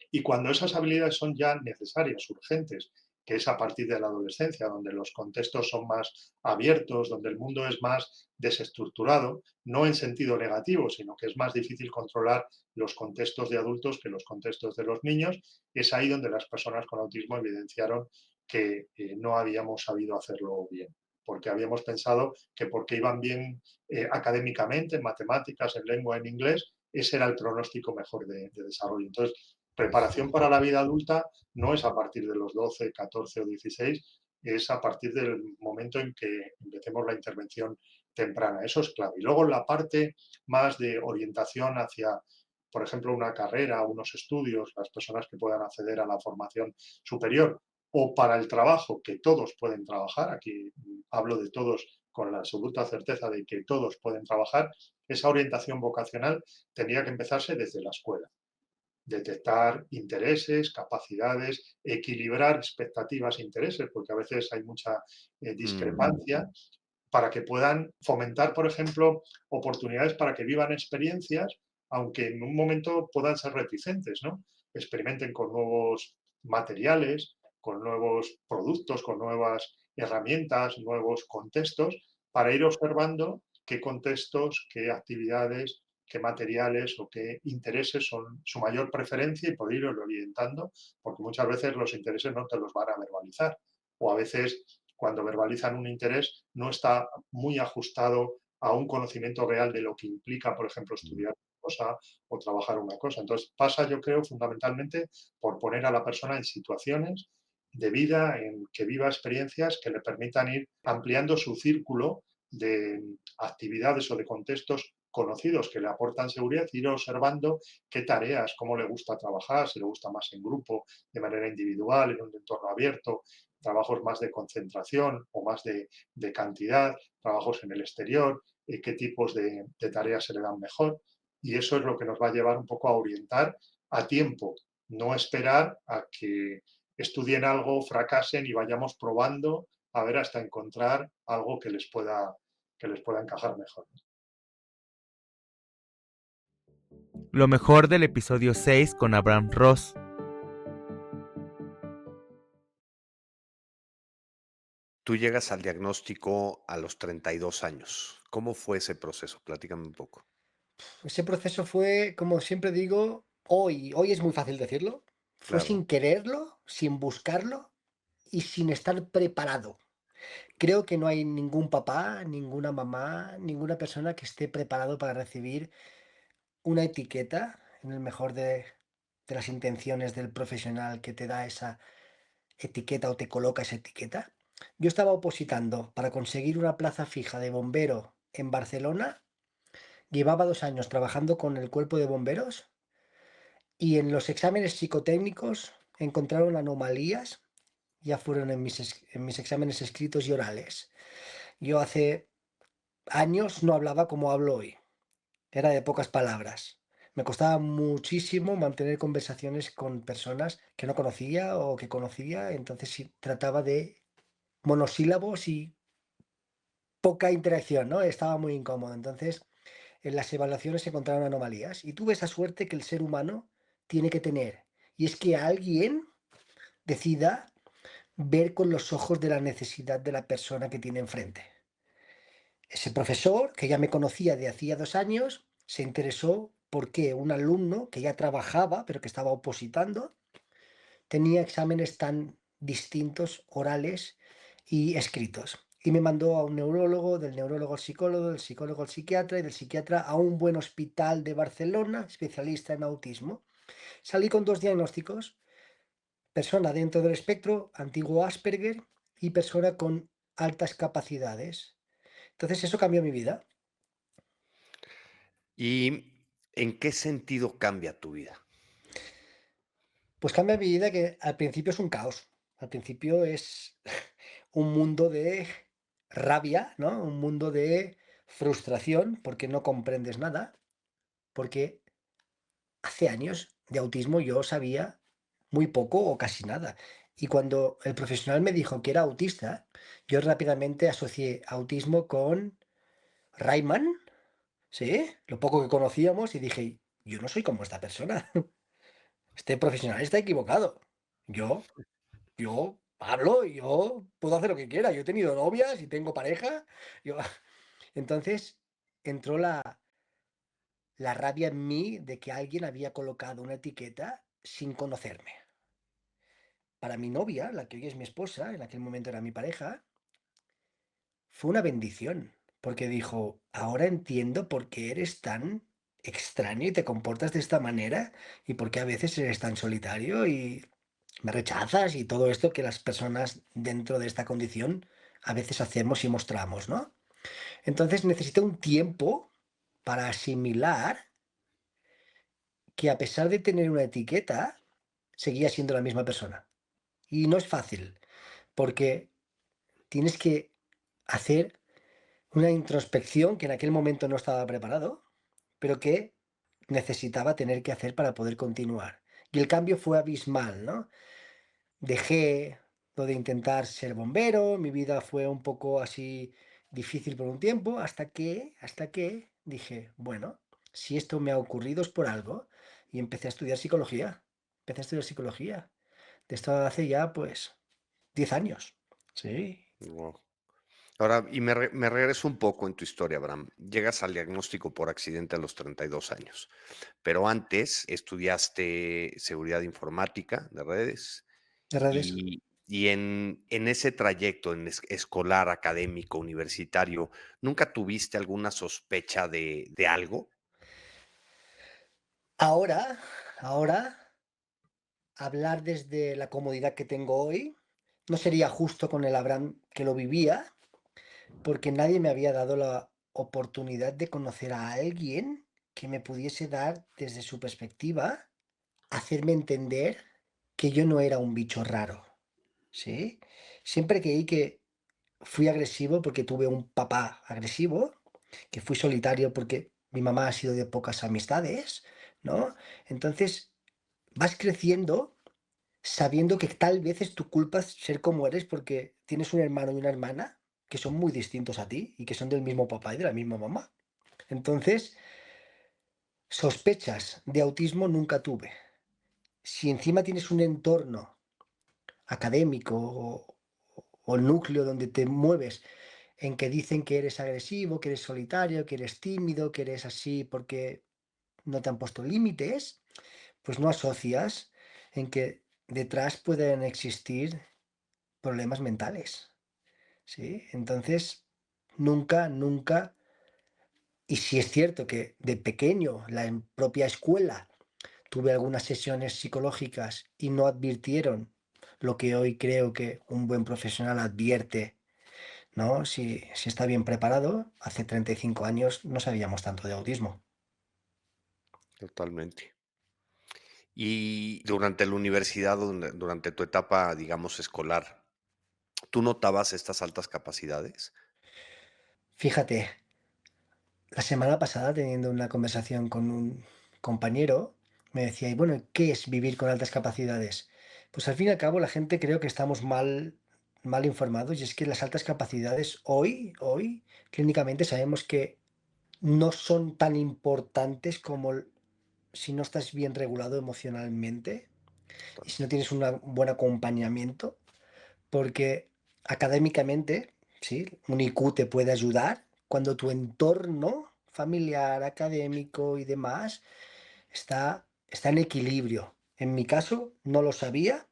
Y cuando esas habilidades son ya necesarias, urgentes, que es a partir de la adolescencia, donde los contextos son más abiertos, donde el mundo es más desestructurado, no en sentido negativo, sino que es más difícil controlar los contextos de adultos que los contextos de los niños, es ahí donde las personas con autismo evidenciaron que no habíamos sabido hacerlo bien, porque habíamos pensado que porque iban bien académicamente, en matemáticas, en lengua, en inglés, ese era el pronóstico mejor de desarrollo. Entonces, preparación para la vida adulta no es a partir de los 12, 14 o 16, es a partir del momento en que empecemos la intervención temprana. Eso es clave. Y luego la parte más de orientación hacia, por ejemplo, una carrera, unos estudios, las personas que puedan acceder a la formación superior o para el trabajo, que todos pueden trabajar, aquí hablo de todos con la absoluta certeza de que todos pueden trabajar, esa orientación vocacional tendría que empezarse desde la escuela. Detectar intereses, capacidades, equilibrar expectativas e intereses, porque a veces hay mucha discrepancia, para que puedan fomentar, por ejemplo, oportunidades para que vivan experiencias, aunque en un momento puedan ser reticentes, ¿no? Experimenten con nuevos materiales, con nuevos productos, con nuevas herramientas, nuevos contextos, para ir observando qué contextos, qué actividades, qué materiales o qué intereses son su mayor preferencia y poder irlo orientando, porque muchas veces los intereses no te los van a verbalizar, o a veces cuando verbalizan un interés no está muy ajustado a un conocimiento real de lo que implica, por ejemplo, estudiar una cosa o trabajar una cosa. Entonces pasa, yo creo, fundamentalmente por poner a la persona en situaciones de vida, en que viva experiencias que le permitan ir ampliando su círculo de actividades o de contextos conocidos que le aportan seguridad, ir observando qué tareas, cómo le gusta trabajar, si le gusta más en grupo, de manera individual, en un entorno abierto, trabajos más de concentración o más de cantidad, trabajos en el exterior, qué tipos de tareas se le dan mejor. Y eso es lo que nos va a llevar un poco a orientar a tiempo, no esperar a que estudien algo, fracasen y vayamos probando a ver hasta encontrar algo que les pueda encajar mejor. Lo mejor del episodio 6 con Abraham Ross. Tú llegas al diagnóstico a los 32 años. ¿Cómo fue ese proceso? Platícame un poco. Ese proceso fue, como siempre digo, hoy es muy fácil decirlo, fue Claro. sin quererlo, sin buscarlo y sin estar preparado. Creo que no hay ningún papá, ninguna mamá, ninguna persona que esté preparado para recibir una etiqueta, en el mejor de las intenciones del profesional que te da esa etiqueta o te coloca esa etiqueta. Yo estaba opositando para conseguir una plaza fija de bombero en Barcelona. Llevaba 2 años trabajando con el cuerpo de bomberos y en los exámenes psicotécnicos encontraron anomalías, ya fueron en mis exámenes escritos y orales. Yo hace años no hablaba como hablo hoy. Era de pocas palabras. Me costaba muchísimo mantener conversaciones con personas que no conocía o que conocía, entonces sí, trataba de monosílabos y poca interacción, ¿no? Estaba muy incómodo. Entonces, en las evaluaciones se encontraron anomalías y tuve esa suerte que el ser humano tiene que tener. Y es que alguien decida ver con los ojos de la necesidad de la persona que tiene enfrente. Ese profesor, que ya me conocía de hacía 2 años, se interesó porque un alumno que ya trabajaba, pero que estaba opositando, tenía exámenes tan distintos, orales y escritos. Y me mandó a un neurólogo, del neurólogo al psicólogo, del psicólogo al psiquiatra y del psiquiatra a un buen hospital de Barcelona, especialista en autismo. Salí con 2 diagnósticos: persona dentro del espectro, antiguo Asperger, y persona con altas capacidades. Entonces eso cambió mi vida. ¿Y en qué sentido cambia tu vida? Pues cambia mi vida, que al principio es un caos. Al principio es un mundo de rabia, ¿no? Un mundo de frustración porque no comprendes nada, porque hace años de autismo yo sabía muy poco o casi nada. Y cuando el profesional me dijo que era autista, yo rápidamente asocié autismo con Rayman, ¿sí? Lo poco que conocíamos, y dije, yo no soy como esta persona. Este profesional está equivocado. Yo hablo y yo puedo hacer lo que quiera. Yo he tenido novias y tengo pareja. Yo... Entonces entró la rabia en mí de que alguien había colocado una etiqueta sin conocerme. Para mi novia, la que hoy es mi esposa, en aquel momento era mi pareja, fue una bendición, porque dijo, ahora entiendo por qué eres tan extraño y te comportas de esta manera y por qué a veces eres tan solitario y me rechazas y todo esto que las personas dentro de esta condición a veces hacemos y mostramos, ¿no? Entonces necesito un tiempo para asimilar que a pesar de tener una etiqueta, seguía siendo la misma persona. Y no es fácil, porque tienes que hacer una introspección que en aquel momento no estaba preparado, pero que necesitaba tener que hacer para poder continuar. Y el cambio fue abismal, ¿no? Dejé lo de intentar ser bombero, mi vida fue un poco así difícil por un tiempo, hasta que dije, bueno, si esto me ha ocurrido es por algo, y empecé a estudiar psicología. Empecé a estudiar psicología. De esto hace ya, pues, 10 años. Sí. Wow. Ahora, y me regreso un poco en tu historia, Abraham. Llegas al diagnóstico por accidente a los 32 años, pero antes estudiaste seguridad informática de redes De redes. y en ese trayecto escolar, académico, universitario, ¿nunca tuviste alguna sospecha de algo? Ahora, hablar desde la comodidad que tengo hoy no sería justo con el Abraham que lo vivía, porque nadie me había dado la oportunidad de conocer a alguien que me pudiese dar desde su perspectiva, hacerme entender que yo no era un bicho raro, ¿sí? Siempre creí que fui agresivo porque tuve un papá agresivo, que fui solitario porque mi mamá ha sido de pocas amistades, ¿no? Entonces vas creciendo sabiendo que tal vez es tu culpa ser como eres porque tienes un hermano y una hermana que son muy distintos a ti y que son del mismo papá y de la misma mamá. Entonces, sospechas de autismo nunca tuve. Si encima tienes un entorno académico o el núcleo donde te mueves en que dicen que eres agresivo, que eres solitario, que eres tímido, que eres así porque no te han puesto límites, pues no asocias en que detrás pueden existir problemas mentales, ¿sí? Entonces, nunca, y si es cierto que de pequeño, propia escuela, tuve algunas sesiones psicológicas y no advirtieron lo que hoy creo que un buen profesional advierte, ¿no? Si está bien preparado, hace 35 años no sabíamos tanto de autismo. Totalmente. Y durante la universidad, durante tu etapa, digamos, escolar, ¿tú notabas estas altas capacidades? Fíjate, La semana pasada, teniendo una conversación con un compañero, me decía, y bueno, ¿qué es vivir con altas capacidades? Pues al fin y al cabo la gente creo que estamos mal informados y es que las altas capacidades hoy, clínicamente sabemos que no son tan importantes como si no estás bien regulado emocionalmente y si no tienes un buen acompañamiento, porque académicamente, sí, un IQ te puede ayudar cuando tu entorno familiar, académico y demás está en equilibrio. En mi caso, no lo sabía,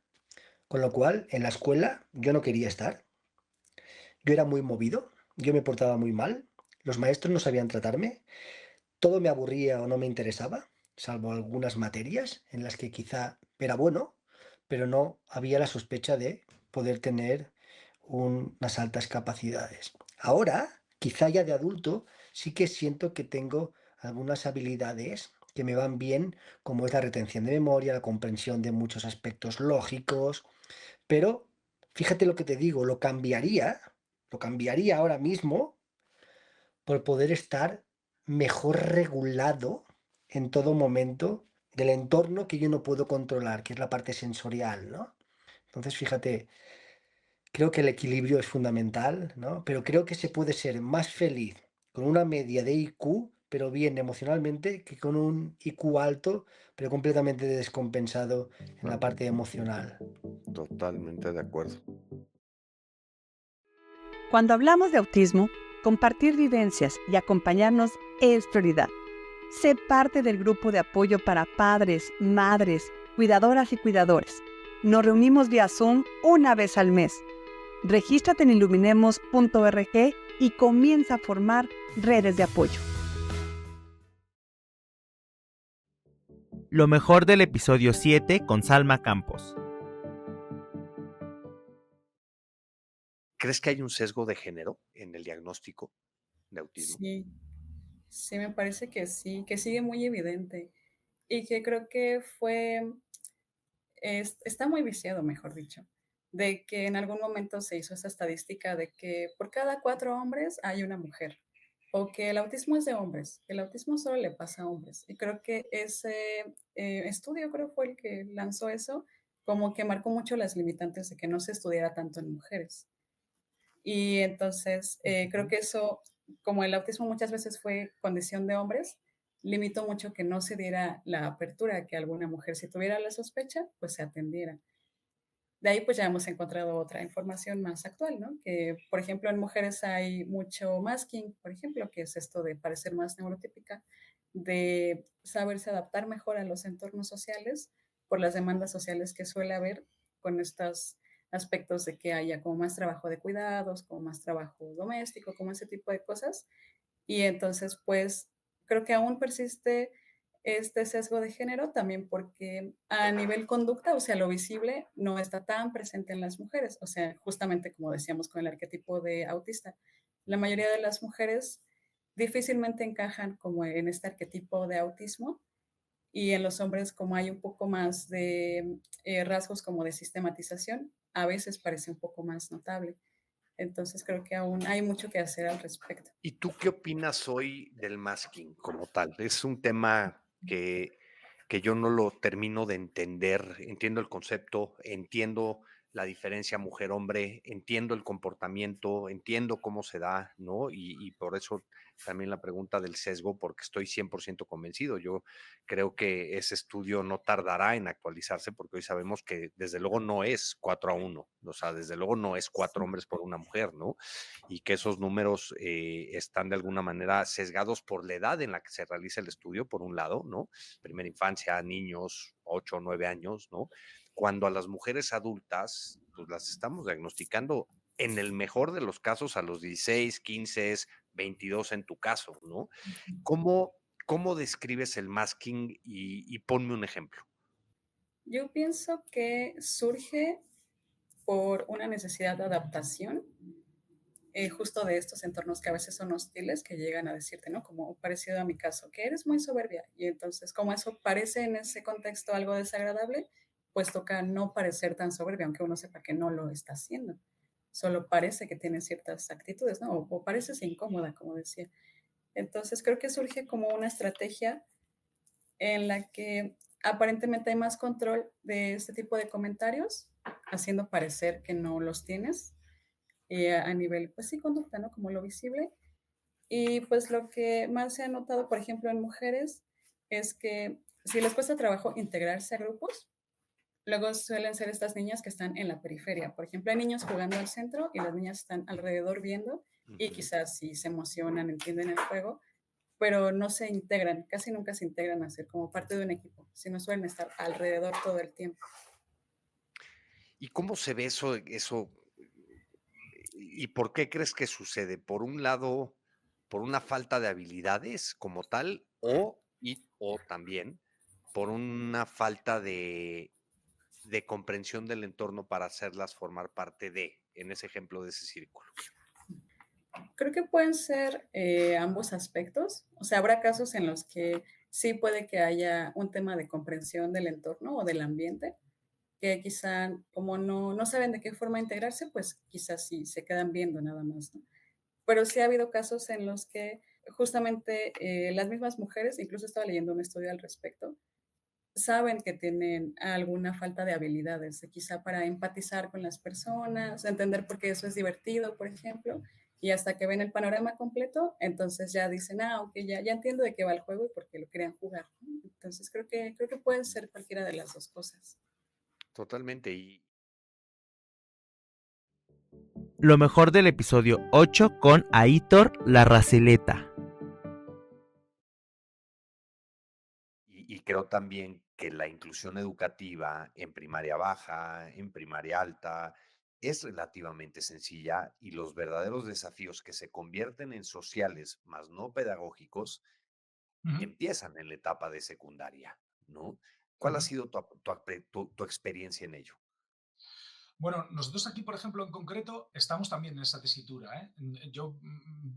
con lo cual en la escuela yo no quería estar. Yo era muy movido, yo me portaba muy mal, los maestros no sabían tratarme, todo me aburría o no me interesaba, salvo algunas materias en las que quizá era bueno, pero no había la sospecha de poder tener unas altas capacidades. Ahora, quizá ya de adulto, sí que siento que tengo algunas habilidades que me van bien, como es la retención de memoria, la comprensión de muchos aspectos lógicos, pero fíjate lo que te digo, lo cambiaría ahora mismo por poder estar mejor regulado en todo momento del entorno que yo no puedo controlar, que es la parte sensorial, ¿no? Entonces, fíjate, creo que el equilibrio es fundamental, ¿no? Pero creo que se puede ser más feliz con una media de IQ, pero bien emocionalmente, que con un IQ alto, pero completamente descompensado en la parte emocional. Totalmente de acuerdo. Cuando hablamos de autismo, compartir vivencias y acompañarnos es prioridad. Sé parte del grupo de apoyo para padres, madres, cuidadoras y cuidadores. Nos reunimos vía Zoom una vez al mes. Regístrate en iluminemos.org y comienza a formar redes de apoyo. Lo mejor del episodio 7 con Salma Campos. ¿Crees que hay un sesgo de género en el diagnóstico de autismo? Sí, sí, me parece que sí, que sigue muy evidente y que creo que está muy viciado, mejor dicho, de que en algún momento se hizo esa estadística de que por cada 4 hombres hay una mujer, o que el autismo es de hombres, el autismo solo le pasa a hombres. Y creo que ese estudio creo fue el que lanzó eso, como que marcó mucho las limitantes de que no se estudiara tanto en mujeres. Y entonces creo que eso, como el autismo muchas veces fue condición de hombres, limitó mucho que no se diera la apertura a que alguna mujer, si tuviera la sospecha, pues se atendiera. De ahí pues ya hemos encontrado otra información más actual, ¿no? Que, por ejemplo, en mujeres hay mucho masking, por ejemplo, que es esto de parecer más neurotípica, de saberse adaptar mejor a los entornos sociales por las demandas sociales que suele haber con estos aspectos de que haya como más trabajo de cuidados, como más trabajo doméstico, como ese tipo de cosas. Y entonces, pues, creo que aún persiste este sesgo de género también porque a nivel conducta, o sea, lo visible no está tan presente en las mujeres. O sea, justamente como decíamos con el arquetipo de autista, la mayoría de las mujeres difícilmente encajan como en este arquetipo de autismo y en los hombres como hay un poco más de rasgos como de sistematización, a veces parece un poco más notable. Entonces creo que aún hay mucho que hacer al respecto. ¿Y tú qué opinas hoy del masking como tal? Es un tema que yo no lo termino de entender. Entiendo el concepto, entiendo la diferencia mujer-hombre, entiendo el comportamiento, entiendo cómo se da, ¿no? Y por eso también la pregunta del sesgo, porque estoy 100% convencido. Yo creo que ese estudio no tardará en actualizarse, porque hoy sabemos que desde luego no es 4-1, o sea, desde luego no es 4 hombres por una mujer, ¿no? Y que esos números están de alguna manera sesgados por la edad en la que se realiza el estudio, por un lado, ¿no? Primera infancia, niños, 8 o 9 años, ¿no? Cuando a las mujeres adultas, pues las estamos diagnosticando en el mejor de los casos a los 16, 15, 22 en tu caso, ¿no? ¿Cómo describes el masking y ponme un ejemplo? Yo pienso que surge por una necesidad de adaptación, justo de estos entornos que a veces son hostiles, que llegan a decirte, ¿no? Como parecido a mi caso, que eres muy soberbia. Y entonces, como eso parece en ese contexto algo desagradable, pues toca no parecer tan soberbia, aunque uno sepa que no lo está haciendo. Solo parece que tiene ciertas actitudes, ¿no? O pareces incómoda, como decía. Entonces creo que surge como una estrategia en la que aparentemente hay más control de este tipo de comentarios, haciendo parecer que no los tienes a nivel, pues sí, conducta, ¿no? Como lo visible. Y pues lo que más se ha notado, por ejemplo, en mujeres, es que si les cuesta trabajo integrarse a grupos, luego suelen ser estas niñas que están en la periferia. Por ejemplo, hay niños jugando al centro y las niñas están alrededor viendo y quizás sí se emocionan, entienden el juego, pero no se integran, casi nunca se integran a ser como parte de un equipo, sino suelen estar alrededor todo el tiempo. ¿Y cómo se ve eso y por qué crees que sucede? Por un lado, por una falta de habilidades como tal, o también por una falta de comprensión del entorno para hacerlas formar parte en ese ejemplo de ese círculo. Creo que pueden ser ambos aspectos. O sea, habrá casos en los que sí puede que haya un tema de comprensión del entorno o del ambiente, que quizá como no saben de qué forma integrarse, pues quizás sí se quedan viendo nada más, ¿no? Pero sí ha habido casos en los que justamente las mismas mujeres, incluso estaba leyendo un estudio al respecto, saben que tienen alguna falta de habilidades, quizá para empatizar con las personas, entender por qué eso es divertido, por ejemplo, y hasta que ven el panorama completo, entonces ya dicen, ok, ya entiendo de qué va el juego y por qué lo querían jugar, ¿no? Entonces creo que pueden ser cualquiera de las dos cosas. Totalmente. Lo mejor del episodio 8 con Aitor Larraceleta. Y creo también que la inclusión educativa en primaria baja, en primaria alta, es relativamente sencilla y los verdaderos desafíos que se convierten en sociales, más no pedagógicos, empiezan en la etapa de secundaria, ¿no? ¿Cuál ha sido tu experiencia en ello? Bueno, nosotros aquí, por ejemplo, en concreto, estamos también en esa tesitura, ¿eh?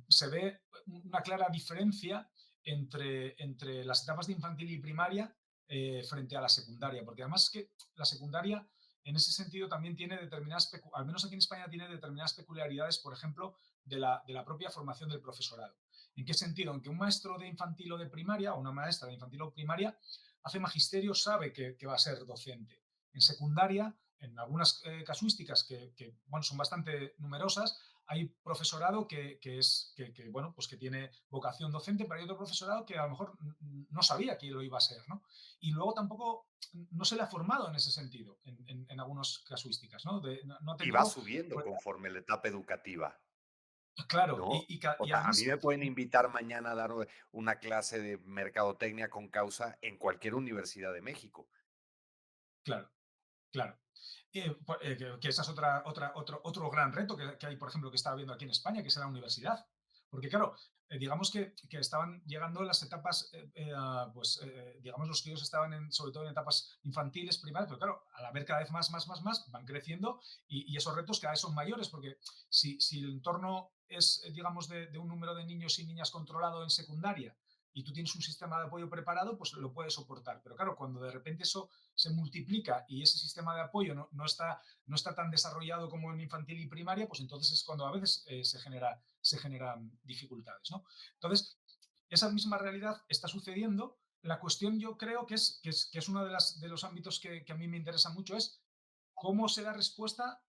Se ve una clara diferencia entre las etapas de infantil y primaria frente a la secundaria, porque además es que la secundaria, en ese sentido, también tiene determinadas, al menos aquí en España, tiene determinadas peculiaridades, por ejemplo, de la propia formación del profesorado. ¿En qué sentido? En que un maestro de infantil o de primaria, o una maestra de infantil o primaria, hace magisterio, sabe que va a ser docente. En secundaria, en algunas casuísticas que bueno, son bastante numerosas, hay profesorado que tiene vocación docente, pero hay otro profesorado que a lo mejor no sabía que lo iba a ser, ¿no? Y luego tampoco no se le ha formado en ese sentido, en algunas casuísticas, ¿no? Y va subiendo conforme la etapa educativa. Claro. ¿No? Y A mí me pueden invitar mañana a dar una clase de mercadotecnia con causa en cualquier universidad de México. Claro, claro. Que ese es otro gran reto que hay, por ejemplo, que estaba viendo aquí en España, que es la universidad. Porque, claro, digamos que estaban llegando las etapas, digamos, los críos estaban sobre todo en etapas infantiles, primarias, pero claro, al haber cada vez más, van creciendo y esos retos cada vez son mayores, porque si el entorno es, digamos, de un número de niños y niñas controlado en secundaria, y tú tienes un sistema de apoyo preparado, pues lo puedes soportar. Pero claro, cuando de repente eso se multiplica y ese sistema de apoyo no está tan desarrollado como en infantil y primaria, pues entonces es cuando a veces se generan dificultades, ¿no? Entonces, esa misma realidad está sucediendo. La cuestión yo creo que es uno de los ámbitos que a mí me interesa mucho, es cómo se da respuesta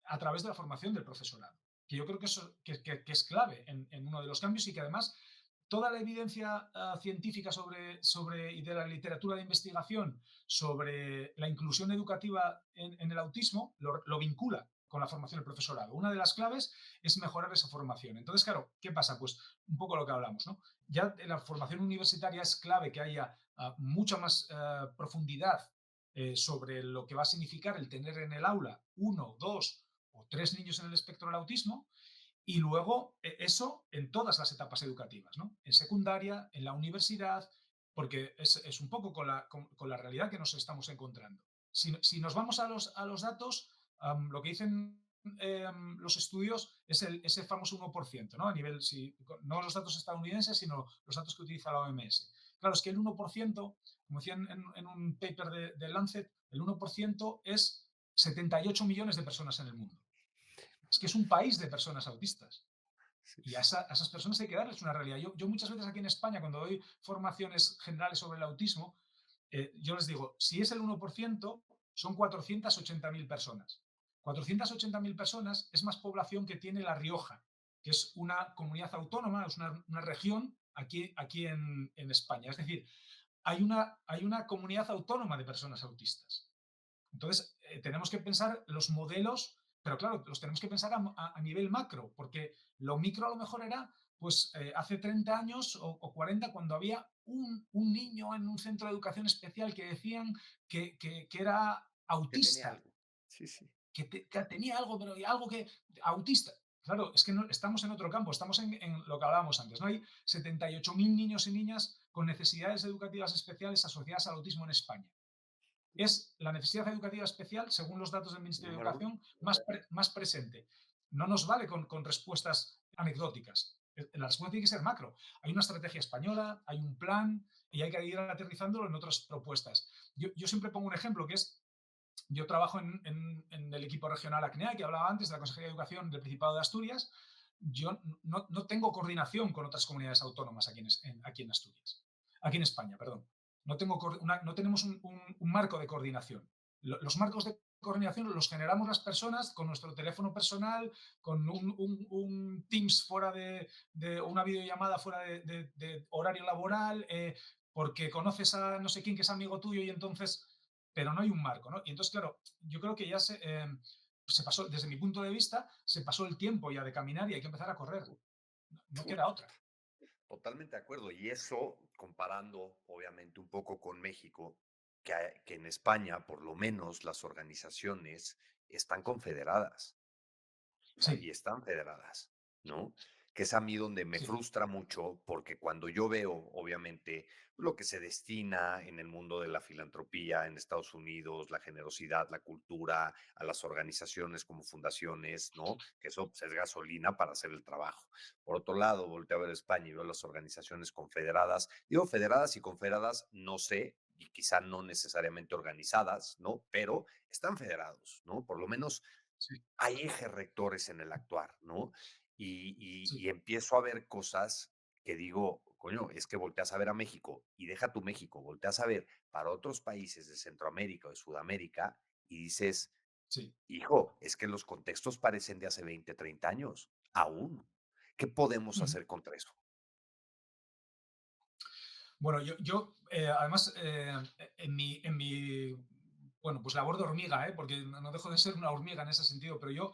a través de la formación del profesorado, que yo creo que eso que es clave en uno de los cambios y que además toda la evidencia científica y de la literatura de investigación sobre la inclusión educativa en el autismo lo vincula con la formación del profesorado. Una de las claves es mejorar esa formación. Entonces, claro, ¿qué pasa? Pues un poco lo que hablamos, ¿no? Ya en la formación universitaria es clave que haya mucha más profundidad sobre lo que va a significar el tener en el aula 1, 2 o 3 niños en el espectro del autismo. Y luego eso en todas las etapas educativas, ¿no? En secundaria, en la universidad, porque es un poco con la realidad que nos estamos encontrando. Si nos vamos a los datos, lo que dicen los estudios es ese famoso 1%, ¿no? A nivel, no los datos estadounidenses, sino los datos que utiliza la OMS. Claro, es que el 1%, como decían en un paper de Lancet, el 1% es 78 millones de personas en el mundo. Es que es un país de personas autistas. Y a esas personas hay que darles una realidad. Yo muchas veces aquí en España, cuando doy formaciones generales sobre el autismo, yo les digo, si es el 1%, son 480.000 personas. 480.000 personas es más población que tiene La Rioja, que es una comunidad autónoma, es una región aquí en España. Es decir, hay una comunidad autónoma de personas autistas. Entonces, tenemos que pensar los modelos, pero claro, los tenemos que pensar a nivel macro, porque lo micro a lo mejor era, pues, hace 30 años o 40, cuando había un niño en un centro de educación especial que decían que era Que tenía autista, algo. Sí, sí. que tenía algo, pero algo que autista. Claro, es que no, estamos en otro campo, estamos en lo que hablábamos antes, ¿no? Hay 78.000 niños y niñas con necesidades educativas especiales asociadas al autismo en España. Es la necesidad educativa especial, según los datos del Ministerio de Número uno. Educación, más presente. No nos vale con respuestas anecdóticas. La respuesta tiene que ser macro. Hay una estrategia española, hay un plan y hay que ir aterrizándolo en otras propuestas. Yo siempre pongo un ejemplo que es, yo trabajo en el equipo regional ACNEA, que hablaba antes, de la Consejería de Educación del Principado de Asturias. Yo no tengo coordinación con otras comunidades autónomas aquí en Asturias. Aquí en España, perdón. No tenemos un marco de coordinación. Los marcos de coordinación los generamos las personas con nuestro teléfono personal, con un Teams fuera de una videollamada fuera de horario laboral, porque conoces a no sé quién que es amigo tuyo y entonces, pero no hay un marco, ¿no? Y entonces, claro, yo creo que ya se pasó, desde mi punto de vista, se pasó el tiempo ya de caminar y hay que empezar a correr. No queda otra. Totalmente de acuerdo. Y eso, comparando obviamente un poco con México, que en España, por lo menos, las organizaciones están confederadas. Sí. Y están federadas, ¿no? Que es a mí donde me frustra mucho, porque cuando yo veo, obviamente, lo que se destina en el mundo de la filantropía en Estados Unidos, la generosidad, la cultura, a las organizaciones como fundaciones, ¿no? Que eso pues, es gasolina para hacer el trabajo. Por otro lado, volteo a ver España y veo las organizaciones confederadas. Digo federadas y confederadas, no sé, y quizá no necesariamente organizadas, ¿no? Pero están federados, ¿no? Por lo menos hay ejes rectores en el actuar, ¿no? Y empiezo a ver cosas que digo, coño, es que volteas a ver a México y deja tu México, volteas a ver para otros países de Centroamérica o de Sudamérica y dices, hijo, es que los contextos parecen de hace 20, 30 años, aún. ¿Qué podemos hacer contra eso? Bueno, yo además, en mi bueno, pues labor de hormiga, porque no dejo de ser una hormiga en ese sentido, pero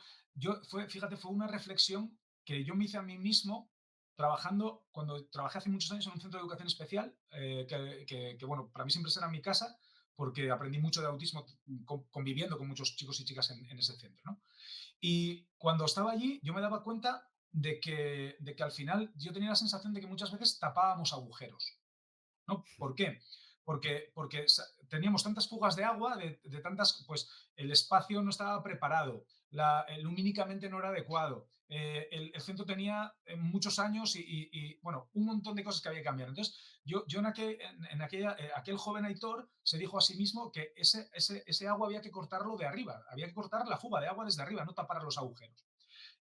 fíjate, fue una reflexión que yo me hice a mí mismo trabajando, cuando trabajé hace muchos años en un centro de educación especial, que, bueno, para mí siempre será mi casa, porque aprendí mucho de autismo conviviendo con muchos chicos y chicas en ese centro, ¿no? Y cuando estaba allí, yo me daba cuenta de que al final yo tenía la sensación de que muchas veces tapábamos agujeros, ¿no? ¿Por qué? Porque teníamos tantas fugas de agua, de tantas, pues el espacio no estaba preparado, lumínicamente no era adecuado, el centro tenía muchos años y, bueno, un montón de cosas que había que cambiar. Entonces, yo aquel joven Aitor se dijo a sí mismo que ese agua había que cortarlo de arriba, había que cortar la fuga de agua desde arriba, no tapar los agujeros.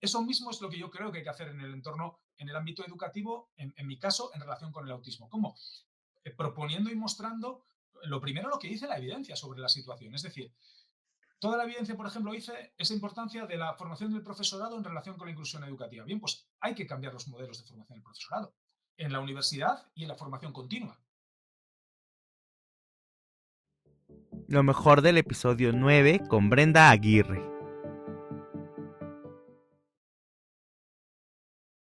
Eso mismo es lo que yo creo que hay que hacer en el entorno, en el ámbito educativo, en mi caso, en relación con el autismo. ¿Cómo? Proponiendo y mostrando lo primero lo que dice la evidencia sobre la situación. Es decir, toda la evidencia, por ejemplo, dice esa importancia de la formación del profesorado en relación con la inclusión educativa. Bien, pues hay que cambiar los modelos de formación del profesorado en la universidad y en la formación continua. Lo mejor del episodio 9 con Brenda Aguirre.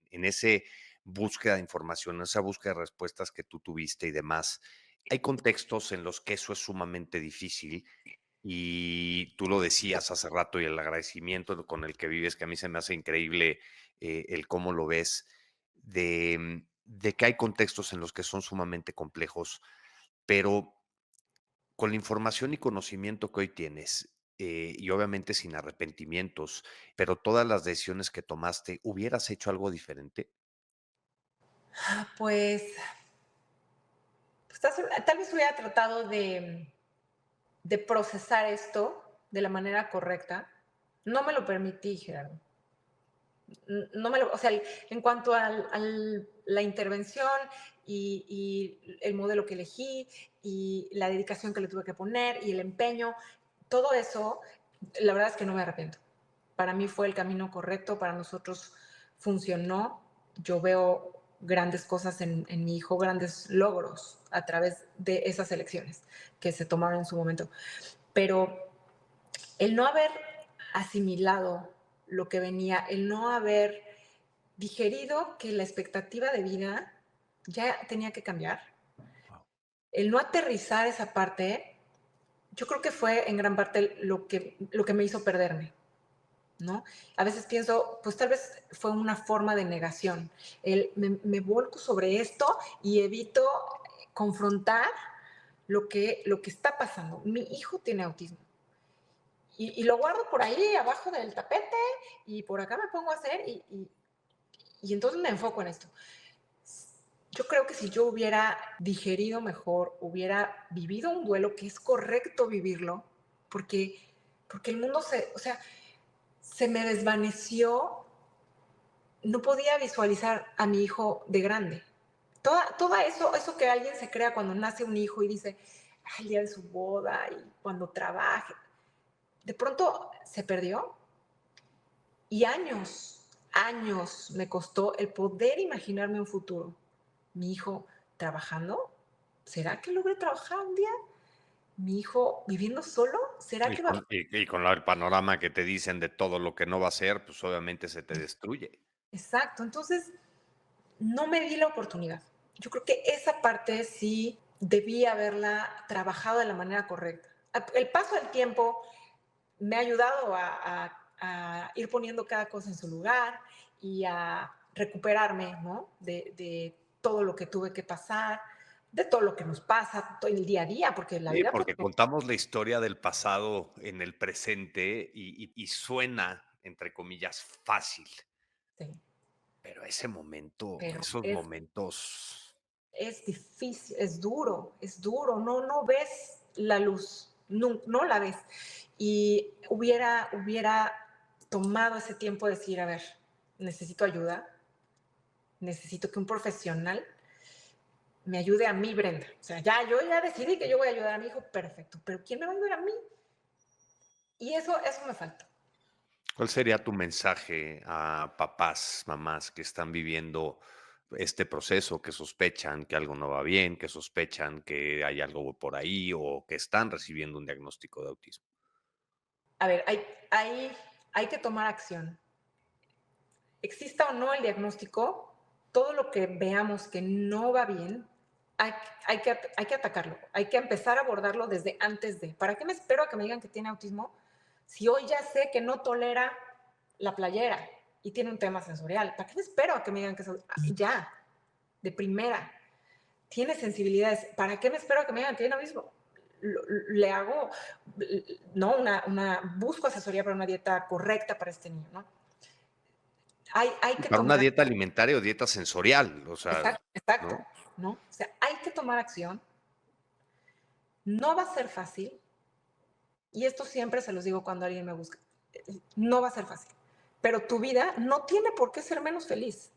En ese búsqueda de información, en esa búsqueda de respuestas que tú tuviste y demás, hay contextos en los que eso es sumamente difícil y tú lo decías hace rato y el agradecimiento con el que vives, que a mí se me hace increíble el cómo lo ves, de que hay contextos en los que son sumamente complejos, pero con la información y conocimiento que hoy tienes, y obviamente sin arrepentimientos, pero todas las decisiones que tomaste, ¿hubieras hecho algo diferente? Pues tal vez hubiera tratado de procesar esto de la manera correcta. No me lo permití, Gerardo. no me lo, o sea, en cuanto a la intervención y el modelo que elegí y la dedicación que le tuve que poner y el empeño, todo eso, la verdad es que no me arrepiento. Para mí fue el camino correcto, para nosotros funcionó. Yo veo grandes cosas en mi hijo, grandes logros a través de esas elecciones que se tomaron en su momento. Pero el no haber asimilado lo que venía, el no haber digerido que la expectativa de vida ya tenía que cambiar, el no aterrizar esa parte, yo creo que fue en gran parte lo que me hizo perderme, ¿no? A veces pienso, pues tal vez fue una forma de negación. Me volco sobre esto y evito confrontar lo que está pasando. Mi hijo tiene autismo. Y lo guardo por ahí abajo del tapete y por acá me pongo a hacer y entonces me enfoco en esto. Yo creo que si yo hubiera digerido mejor, hubiera vivido un duelo, que es correcto vivirlo, porque el mundo se me desvaneció, no podía visualizar a mi hijo de grande. Todo eso que alguien se crea cuando nace un hijo y dice, el día de su boda y cuando trabaje, de pronto se perdió y años me costó el poder imaginarme un futuro. Mi hijo trabajando, ¿será que logre trabajar un día? Mi hijo viviendo solo, ¿será que va? Y con el panorama que te dicen de todo lo que no va a ser, pues obviamente se te destruye. Exacto, entonces no me di la oportunidad. Yo creo que esa parte sí debí haberla trabajado de la manera correcta. El paso del tiempo me ha ayudado a ir poniendo cada cosa en su lugar y a recuperarme, ¿no? De todo lo que tuve que pasar, de todo lo que nos pasa todo el día a día, porque la Sí, vida... porque contamos la historia del pasado en el presente y suena, entre comillas, fácil. Sí. Pero ese momento, Pero esos momentos... es difícil, es duro, no ves la luz, no la ves. Y hubiera tomado ese tiempo de decir, a ver, necesito ayuda, necesito que un profesional me ayude a mí, Brenda. O sea, yo ya decidí que yo voy a ayudar a mi hijo, perfecto, pero ¿quién me va a ayudar a mí? Y eso me falta. ¿Cuál sería tu mensaje a papás, mamás que están viviendo este proceso, que sospechan que algo no va bien, que sospechan que hay algo por ahí o que están recibiendo un diagnóstico de autismo? A ver, hay que tomar acción. Exista o no el diagnóstico, todo lo que veamos que no va bien, hay que atacarlo, hay que empezar a abordarlo desde antes de. ¿Para qué me espero a que me digan que tiene autismo si hoy ya sé que no tolera la playera y tiene un tema sensorial? ¿Para qué me espero a que me digan que ya, de primera, tiene sensibilidades? ¿Para qué me espero a que me digan que tiene autismo? Le hago, no, busco asesoría para una dieta correcta para este niño, ¿no? Hay que Para una tomar... dieta alimentaria o dieta sensorial, o sea, Exacto, ¿no? ¿no? O sea, hay que tomar acción. No va a ser fácil, y esto siempre se los digo cuando alguien me busca, no va a ser fácil, pero tu vida no tiene por qué ser menos feliz.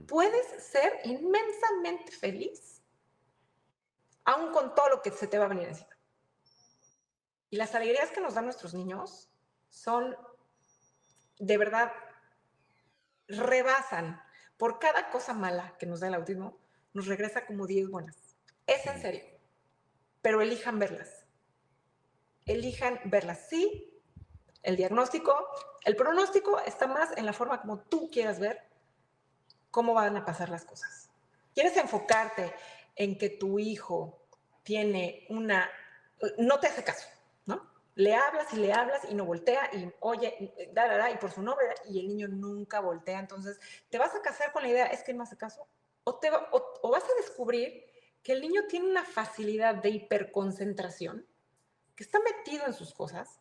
Puedes ser inmensamente feliz, aún con todo lo que se te va a venir encima. Y las alegrías que nos dan nuestros niños son, de verdad, rebasan. Por cada cosa mala que nos da el autismo, nos regresa como 10 buenas. Es en serio. Pero elijan verlas. Elijan verlas. Sí, el diagnóstico, el pronóstico está más en la forma como tú quieras ver cómo van a pasar las cosas. ¿Quieres enfocarte en que tu hijo tiene no te hace caso, ¿no? Le hablas y no voltea y oye, y por su nombre, y el niño nunca voltea? Entonces, ¿te vas a casar con la idea, es que no hace caso? ¿O vas a descubrir que el niño tiene una facilidad de hiperconcentración, que está metido en sus cosas,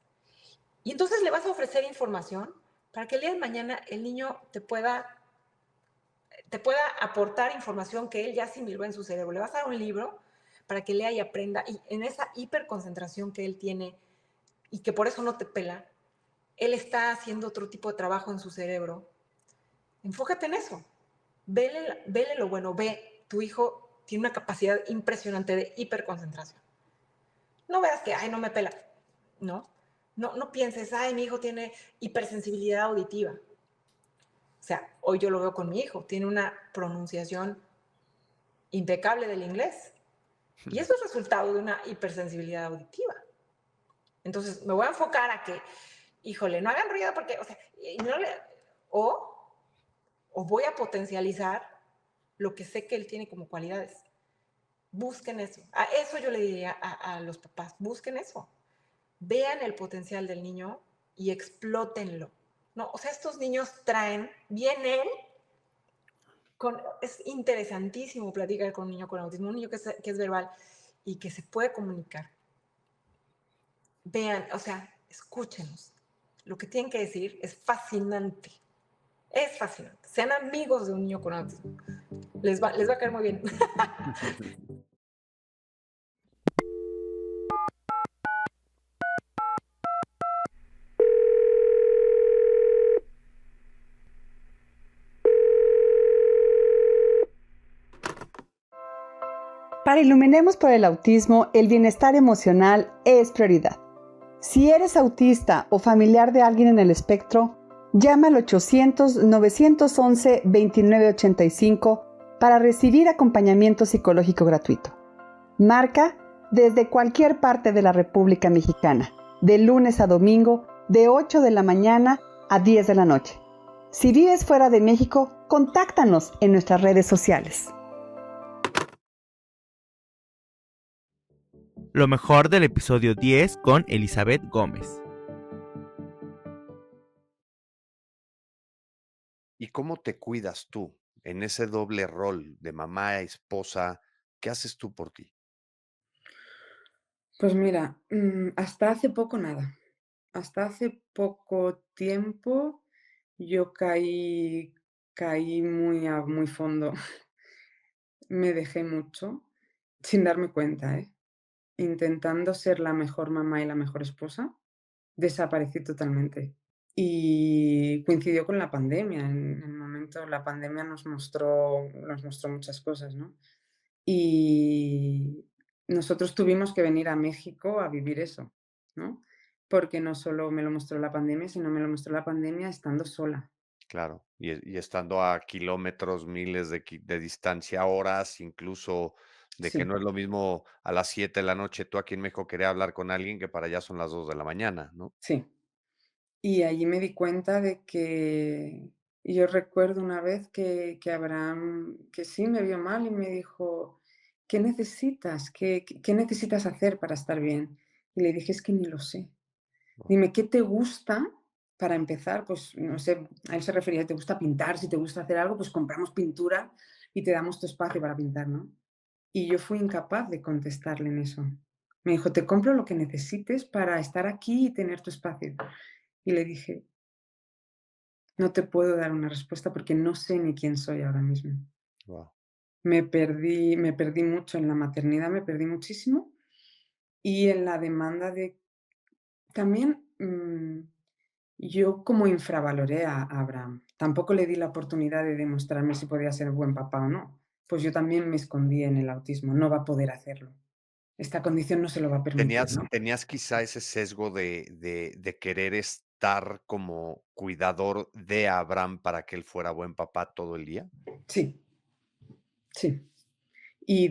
y entonces le vas a ofrecer información para que el día de mañana el niño te pueda aportar información que él ya asimiló en su cerebro? Le vas a dar un libro para que lea y aprenda, y en esa hiperconcentración que él tiene y que por eso no te pela, él está haciendo otro tipo de trabajo en su cerebro. Enfócate en eso. Vele lo bueno. Ve, tu hijo tiene una capacidad impresionante de hiperconcentración. No veas que, ay, no me pela. No. No pienses, ay, mi hijo tiene hipersensibilidad auditiva. O sea, hoy yo lo veo con mi hijo. Tiene una pronunciación impecable del inglés. Y eso es resultado de una hipersensibilidad auditiva. Entonces, me voy a enfocar a que, híjole, no hagan ruido porque, o sea, o voy a potencializar lo que sé que él tiene como cualidades. Busquen eso. A eso yo le diría a los papás, busquen eso. Vean el potencial del niño y explótenlo. No, o sea, estos niños vienen es interesantísimo platicar con un niño con autismo, un niño que es verbal y que se puede comunicar. Vean, o sea, escúchenos. Lo que tienen que decir es fascinante. Es fascinante. Sean amigos de un niño con autismo. Les va a caer muy bien. Para Iluminemos por el Autismo, el bienestar emocional es prioridad. Si eres autista o familiar de alguien en el espectro, llama al 800-911-2985 para recibir acompañamiento psicológico gratuito. Marca desde cualquier parte de la República Mexicana, de lunes a domingo, de 8 de la mañana a 10 de la noche. Si vives fuera de México, contáctanos en nuestras redes sociales. Lo mejor del episodio 10 con Elizabeth Gómez. ¿Y cómo te cuidas tú en ese doble rol de mamá, esposa? ¿Qué haces tú por ti? Pues mira, hasta hace poco nada. Hasta hace poco tiempo yo caí muy fondo. Me dejé mucho, sin darme cuenta, ¿eh? Intentando ser la mejor mamá y la mejor esposa, desaparecí totalmente. Y coincidió con la pandemia. En el momento, la pandemia nos mostró muchas cosas, ¿no? Y nosotros tuvimos que venir a México a vivir eso, ¿no? Porque no solo me lo mostró la pandemia, sino me lo mostró la pandemia estando sola. Claro, y estando a kilómetros, miles de distancia, horas, incluso de que Sí. no es lo mismo a las 7 de la noche tú aquí en México querer hablar con alguien que para allá son las 2 de la mañana, ¿no? Sí. Y allí me di cuenta de que yo recuerdo una vez que Abraham, que sí me vio mal y me dijo: "¿Qué necesitas? ¿Qué necesitas hacer para estar bien?". Y le dije: "Es que ni lo sé. Dime, ¿qué te gusta?". Para empezar, pues, no sé, a él se refería: "¿Te gusta pintar? Si te gusta hacer algo, pues compramos pintura y te damos tu espacio para pintar", ¿no? Y yo fui incapaz de contestarle en eso. Me dijo: "Te compro lo que necesites para estar aquí y tener tu espacio". Y le dije: "No te puedo dar una respuesta porque no sé ni quién soy ahora mismo". Guau. Me perdí mucho en la maternidad, me perdí muchísimo, y en la demanda de también, yo como infravaloré a Abraham. Tampoco le di la oportunidad de demostrarme si podía ser buen papá o no. Pues yo también me escondí en el autismo, no va a poder hacerlo. Esta condición no se lo va a permitir, ¿no? ¿Tenías quizá ese sesgo de querer estar como cuidador de Abraham para que él fuera buen papá todo el día? Sí. Sí. Y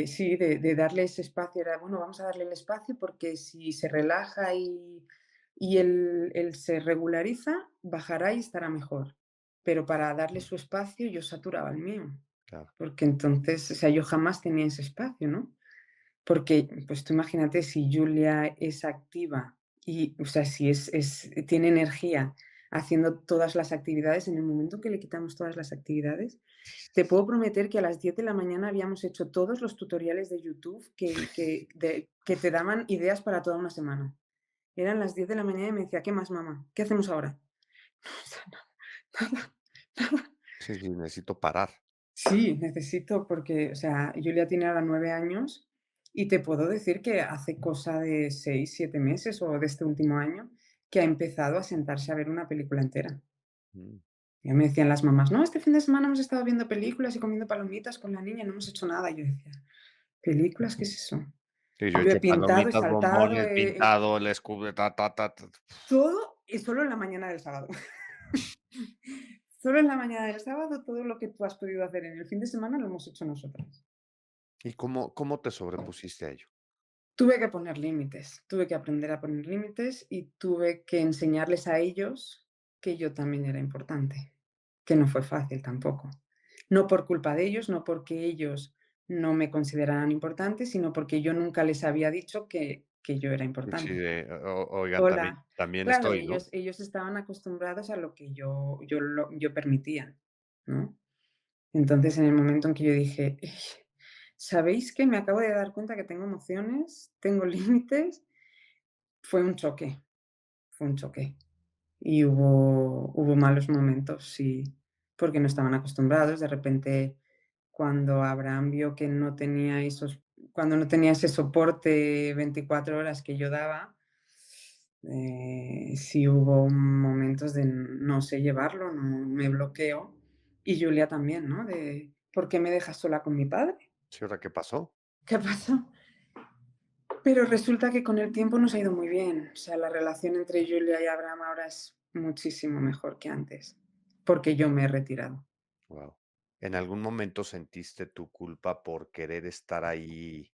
sí, de darle ese espacio, era, bueno, vamos a darle el espacio porque si se relaja y él se regulariza, bajará y estará mejor. Pero para darle su espacio, yo saturaba el mío, Claro. porque entonces, o sea, yo jamás tenía ese espacio, ¿no? Porque, pues tú imagínate si Julia es activa y, o sea, si tiene energía haciendo todas las actividades, en el momento que le quitamos todas las actividades, te puedo prometer que a las 10 de la mañana habíamos hecho todos los tutoriales de YouTube que te daban ideas para toda una semana. Eran las 10 de la mañana y me decía: "¿Qué más, mamá? ¿Qué hacemos ahora?". O sea, nada, nada. Sí, sí, necesito parar. Sí, necesito porque, o sea, Julia tiene ahora 9 años y te puedo decir que hace cosa de 6, 7 meses o de este último año que ha empezado a sentarse a ver una película entera. Mm. Ya me decían las mamás, no, este fin de semana hemos estado viendo películas y comiendo palomitas con la niña, no hemos hecho nada. Y yo decía, ¿películas? ¿Qué es eso? Sí, yo Yo he hecho pintado, he palomitas, saltado, bombones, pintado, el escudo, todo y solo en la mañana del sábado. Solo en la mañana del sábado todo lo que tú has podido hacer en el fin de semana lo hemos hecho nosotras. ¿Y cómo te sobrepusiste a ello? Tuve que poner límites, tuve que aprender a poner límites y tuve que enseñarles a ellos que yo también era importante, que no fue fácil tampoco. No por culpa de ellos, no porque ellos no me consideraran importante, sino porque yo nunca les había dicho que yo era Sí, importante. oigan, también, Hola. también Claro, estoy, ¿no? ellos estaban acostumbrados a lo que yo permitía, ¿no? Entonces, en el momento en que yo dije: ¿Sabéis qué? Me acabo de dar cuenta que tengo emociones, tengo límites", fue un choque, fue un choque. Y hubo malos momentos, sí, porque no estaban acostumbrados. De repente, cuando Abraham vio que no tenía cuando no tenía ese soporte 24 horas que yo daba, sí hubo momentos de no sé llevarlo, no me bloqueo. Y Julia también, ¿no? De: "¿Por qué me dejas sola con mi padre? Sí, ¿ahora qué pasó? ¿Qué pasó?". Pero resulta que con el tiempo nos ha ido muy bien. O sea, la relación entre Julia y Abraham ahora es muchísimo mejor que antes, porque yo me he retirado. Guau. ¿En algún momento sentiste tu culpa por querer estar ahí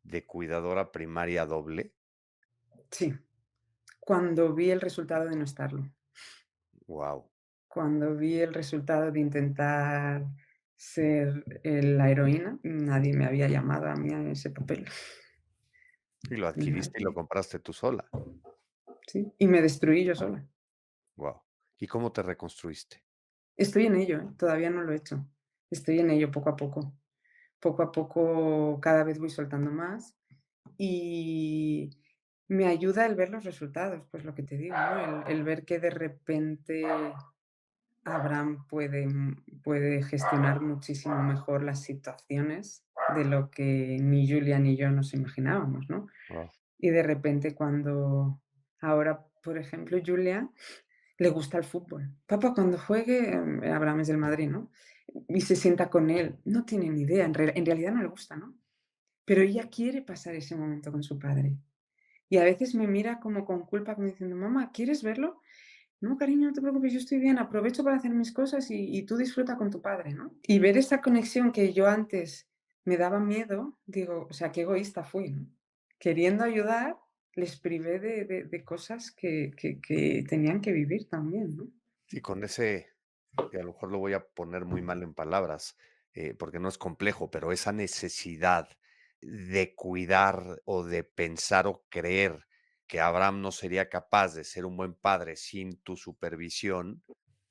de cuidadora primaria doble? Sí, cuando vi el resultado de no estarlo. Guau. Cuando vi el resultado de intentar ser, la heroína, nadie me había llamado a mí a ese papel. Y lo adquiriste y lo Nadie. compraste tú sola. Sí, y me destruí yo sola. Guau. ¿Y cómo te reconstruiste? Estoy en ello, todavía no lo he hecho. Estoy en ello poco a poco. Poco a poco, cada vez voy soltando más y me ayuda el ver los resultados, pues lo que te digo, ¿no? El ver que de repente Abraham puede gestionar muchísimo mejor las situaciones de lo que ni Julia ni yo nos imaginábamos, ¿no? Guau. Y de repente cuando ahora, por ejemplo, Julia le gusta el fútbol. Papá, cuando juegue, Abraham es del Madrid, ¿no? Y se sienta con él. No tiene ni idea, en realidad no le gusta, ¿no? Pero ella quiere pasar ese momento con su padre. Y a veces me mira como con culpa, como diciendo: "Mamá, ¿quieres verlo?". "No, cariño, no te preocupes, yo estoy bien, aprovecho para hacer mis cosas y tú disfruta con tu padre", ¿no? Y ver esa conexión que yo antes me daba miedo, digo, o sea, qué egoísta fui, ¿no? Queriendo ayudar, les privé de cosas que tenían que vivir también, ¿no? Sí, con ese, que a lo mejor lo voy a poner muy mal en palabras, porque no es complejo, pero esa necesidad de cuidar o de pensar o creer que Abraham no sería capaz de ser un buen padre sin tu supervisión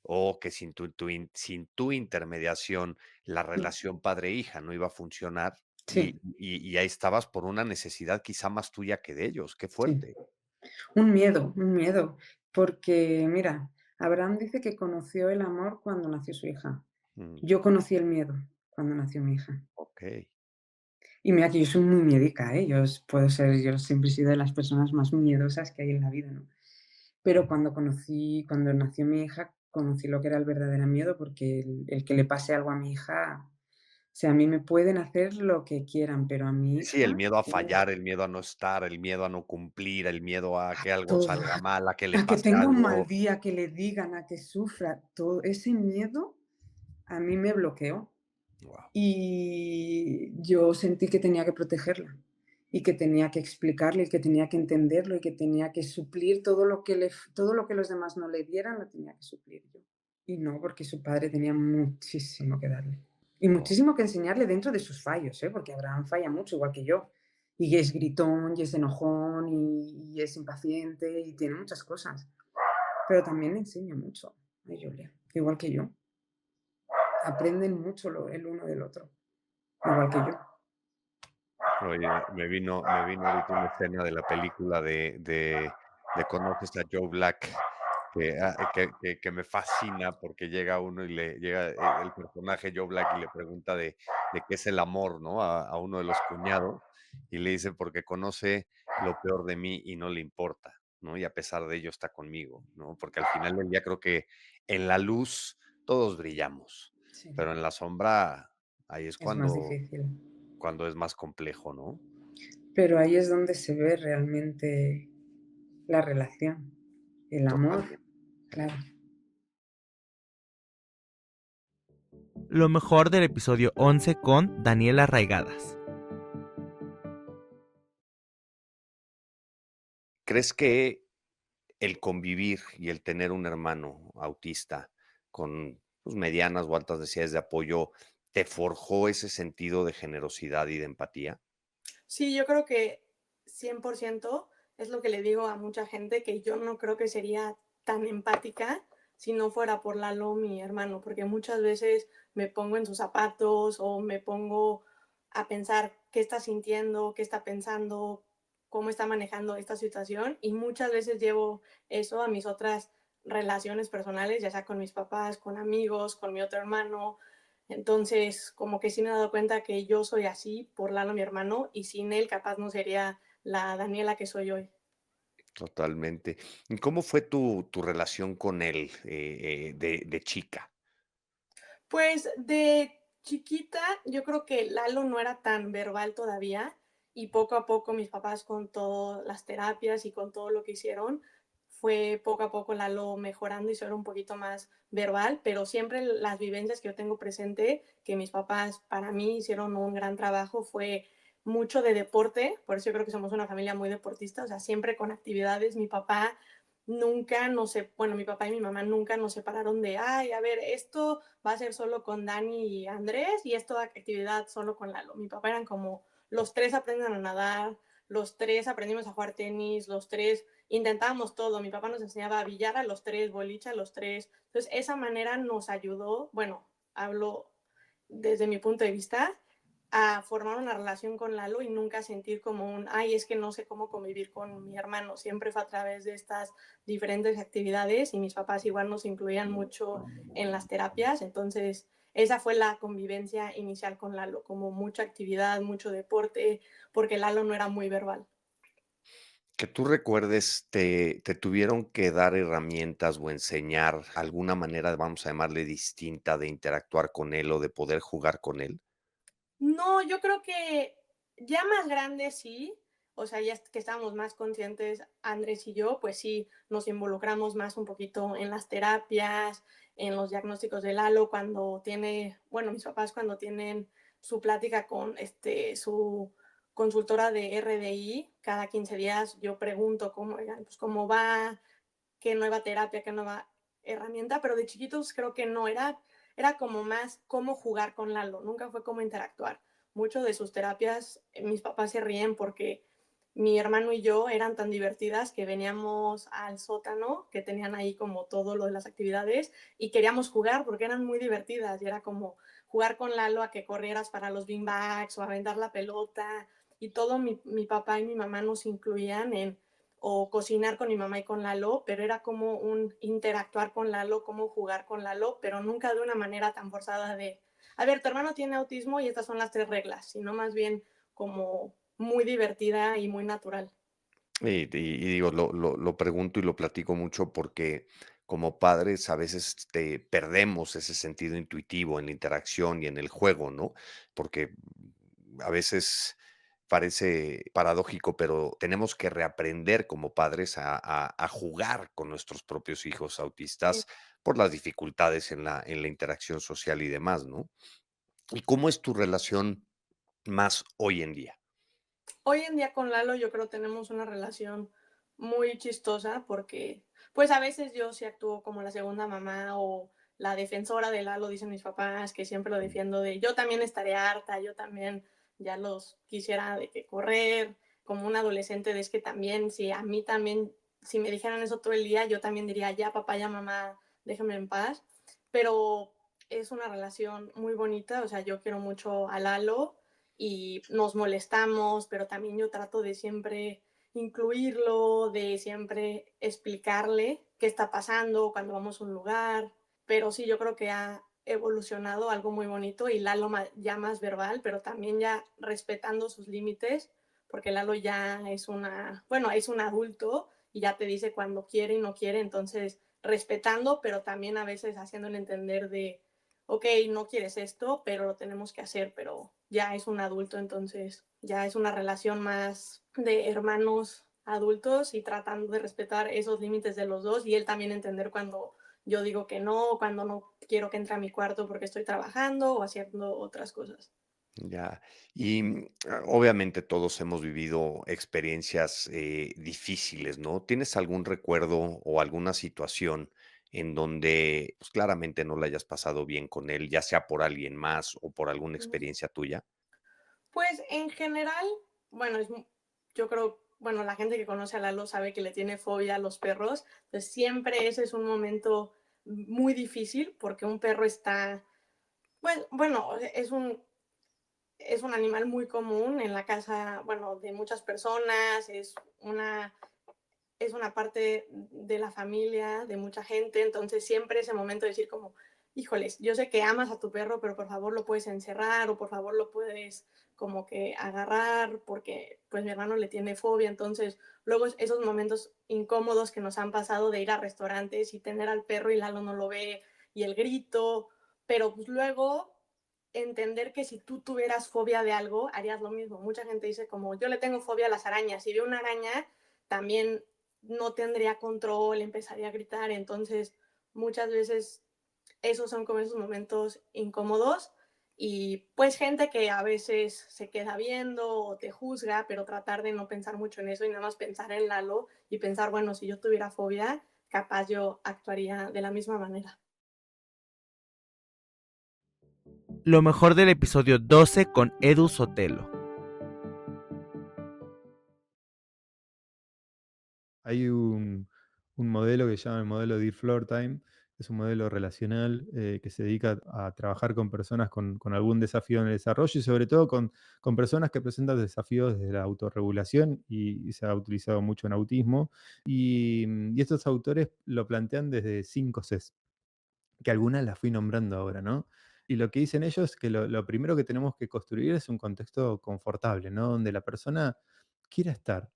o que sin tu intermediación la relación padre-hija no iba a funcionar Sí, y ahí estabas por una necesidad quizá más tuya que de ellos. Qué sí. fuerte. Un miedo, porque mira, Abraham dice que conoció el amor cuando nació su hija. Mm, Yo conocí el miedo cuando nació mi hija. ok. Y mira que yo soy muy miedica, ¿eh? Yo siempre he sido de las personas más miedosas que hay en la vida, ¿no? Pero cuando nació mi hija, conocí lo que era el verdadero miedo, porque el que le pase algo a mi hija, o sea, a mí me pueden hacer lo que quieran, pero a mi Sí, el hija, miedo a uf, fallar, el miedo a no estar, el miedo a no cumplir, el miedo a que algo todo, salga mal, a que le a que pase tenga un mal algo. día, que le digan, a que sufra, todo ese miedo a mí me bloqueó. Guau. Y yo sentí que tenía que protegerla y que tenía que explicarle y que tenía que entenderlo y que tenía que suplir todo lo que los demás no le dieran, lo tenía que suplir yo. Y no, porque su padre tenía muchísimo que darle y Oh, muchísimo que enseñarle dentro de sus fallos, ¿eh? Porque Abraham falla mucho, igual que yo. Y es gritón, y es enojón, y es impaciente, y tiene muchas cosas. Pero también le enseña mucho a Julia, igual que yo. Aprenden mucho el uno del otro, igual que yo. oye, me vino ahorita una escena de la película de Conoces a Joe Black, que me fascina porque llega uno y le llega el personaje Joe Black y le pregunta de qué es el amor, ¿no? A uno de los cuñados y le dice: "Porque conoce lo peor de mí y no le importa". ¿no? Y a pesar de ello está conmigo, ¿no? Porque al final del día creo que en la luz todos brillamos, Sí, pero en la sombra ahí es es más cuando, difícil. cuando es más complejo, ¿no? Pero ahí es donde se ve realmente la relación, el amor, Totalmente. claro. Lo mejor del episodio 11 con Daniela Raigadas. ¿Crees que el convivir y el tener un hermano autista con pues, medianas o altas necesidades de apoyo te forjó ese sentido de generosidad y de empatía? Sí, yo creo que 100% es lo que le digo a mucha gente, que yo no creo que sería tan empática si no fuera por Lalo, mi hermano, porque muchas veces me pongo en sus zapatos o me pongo a pensar qué está sintiendo, qué está pensando, cómo está manejando esta situación y muchas veces llevo eso a mis otras relaciones personales, ya sea con mis papás, con amigos, con mi otro hermano. Entonces, como que sí me he dado cuenta que yo soy así por Lalo, mi hermano, y sin él capaz no sería la Daniela que soy hoy. Totalmente. ¿Y cómo fue tu relación con él de chica? Pues de chiquita, yo creo que Lalo no era tan verbal todavía y poco a poco mis papás con todas las terapias y con todo lo que hicieron, fue poco a poco Lalo mejorando y ser un poquito más verbal, pero siempre las vivencias que yo tengo presente, que mis papás para mí hicieron un gran trabajo, fue mucho de deporte, por eso yo creo que somos una familia muy deportista, o sea, siempre con actividades. Mi papá nunca nos, bueno, mi papá y mi mamá nunca nos separaron de, ay, a ver, esto va a ser solo con Dani y Andrés y esta actividad solo con Lalo. Mi papá eran como, los tres aprenden a nadar, los tres aprendimos a jugar tenis, los tres intentábamos todo. Mi papá nos enseñaba a billar a los tres, boliche a los tres. Entonces, esa manera nos ayudó, bueno, hablo desde mi punto de vista, a formar una relación con Lalo y nunca sentir como un, ay, es que no sé cómo convivir con mi hermano. Siempre fue a través de estas diferentes actividades y mis papás igual nos incluían mucho en las terapias. Entonces, esa fue la convivencia inicial con Lalo, como mucha actividad, mucho deporte, porque Lalo no era muy verbal. Que tú recuerdes, te tuvieron que dar herramientas o enseñar alguna manera, vamos a llamarle distinta, de interactuar con él o de poder jugar con él. No, yo creo que ya más grandes sí, o sea, ya que estábamos más conscientes, Andrés y yo, pues sí, nos involucramos más un poquito en las terapias, en los diagnósticos de Lalo, cuando tiene, bueno, mis papás cuando tienen su plática con su consultora de RDI, cada 15 días yo pregunto cómo, pues, cómo va, qué nueva terapia, qué nueva herramienta, pero de chiquitos creo que no, era como más cómo jugar con Lalo, nunca fue cómo interactuar. Mucho de sus terapias, mis papás se ríen porque mi hermano y yo eran tan divertidas que veníamos al sótano, que tenían ahí como todo lo de las actividades, y queríamos jugar porque eran muy divertidas, y era como jugar con Lalo a que corrieras para los beanbags o aventar la pelota, y todo mi papá y mi mamá nos incluían en o cocinar con mi mamá y con Lalo, pero era como un interactuar con Lalo, como jugar con Lalo, pero nunca de una manera tan forzada de, a ver, tu hermano tiene autismo y estas son las 3 reglas, sino más bien como muy divertida y muy natural. Y digo, lo pregunto y lo platico mucho porque como padres a veces perdemos ese sentido intuitivo en la interacción y en el juego, ¿no? Porque a veces parece paradójico, pero tenemos que reaprender como padres a jugar con nuestros propios hijos Sí. autistas por las dificultades en la interacción social y demás, ¿no? ¿Y cómo es tu relación más hoy en día? Hoy en día con Lalo yo creo tenemos una relación muy chistosa porque pues a veces yo sí actúo como la segunda mamá o la defensora de Lalo, dicen mis papás, que siempre lo defiendo de yo también estaré harta, yo también ya los quisiera de que correr, como un adolescente de es que también, si a mí también, si me dijeran eso todo el día, yo también diría ya papá, ya mamá, déjame en paz, pero es una relación muy bonita, o sea, yo quiero mucho a Lalo y nos molestamos, pero también yo trato de siempre incluirlo, de siempre explicarle qué está pasando cuando vamos a un lugar, pero sí, yo creo que ha evolucionado algo muy bonito y Lalo ya más verbal, pero también ya respetando sus límites, porque Lalo ya es es un adulto y ya te dice cuando quiere y no quiere, entonces respetando, pero también a veces haciéndole entender de, ok, no quieres esto, pero lo tenemos que hacer, pero ya es un adulto, entonces ya es una relación más de hermanos adultos y tratando de respetar esos límites de los dos y él también entender cuando yo digo que no, cuando no quiero que entre a mi cuarto porque estoy trabajando o haciendo otras cosas. Ya. Y obviamente todos hemos vivido experiencias difíciles, ¿no? ¿Tienes algún recuerdo o alguna situación en donde pues, claramente no la hayas pasado bien con él, ya sea por alguien más o por alguna Ujú. experiencia tuya? Pues en general, bueno, yo creo, bueno, la gente que conoce a Lalo sabe que le tiene fobia a los perros, entonces siempre ese es un momento muy difícil porque un perro está, bueno, es un animal muy común en la casa, bueno, de muchas personas, es una parte de la familia, de mucha gente, entonces siempre ese momento de decir como, híjoles, yo sé que amas a tu perro, pero por favor lo puedes encerrar o por favor lo puedes como que agarrar porque pues mi hermano le tiene fobia, entonces luego esos momentos incómodos que nos han pasado de ir a restaurantes y tener al perro y Lalo no lo ve y el grito, pero pues luego entender que si tú tuvieras fobia de algo, harías lo mismo. Mucha gente dice como, yo le tengo fobia a las arañas, si veo una araña, también no tendría control, empezaría a gritar, entonces muchas veces esos son como esos momentos incómodos y pues gente que a veces se queda viendo o te juzga, pero tratar de no pensar mucho en eso y nada más pensar en Lalo y pensar, bueno, si yo tuviera fobia, capaz yo actuaría de la misma manera. Lo mejor del episodio 12 con Edu Sotelo. Hay un modelo que se llama el modelo Deep Floor Time, es un modelo relacional que se dedica a trabajar con personas con algún desafío en el desarrollo y sobre todo con personas que presentan desafíos desde la autorregulación y se ha utilizado mucho en autismo. Y estos autores lo plantean desde 5 Cs, que algunas las fui nombrando ahora, ¿no? Y lo que dicen ellos es que lo primero que tenemos que construir es un contexto confortable, ¿no? Donde la persona quiera estar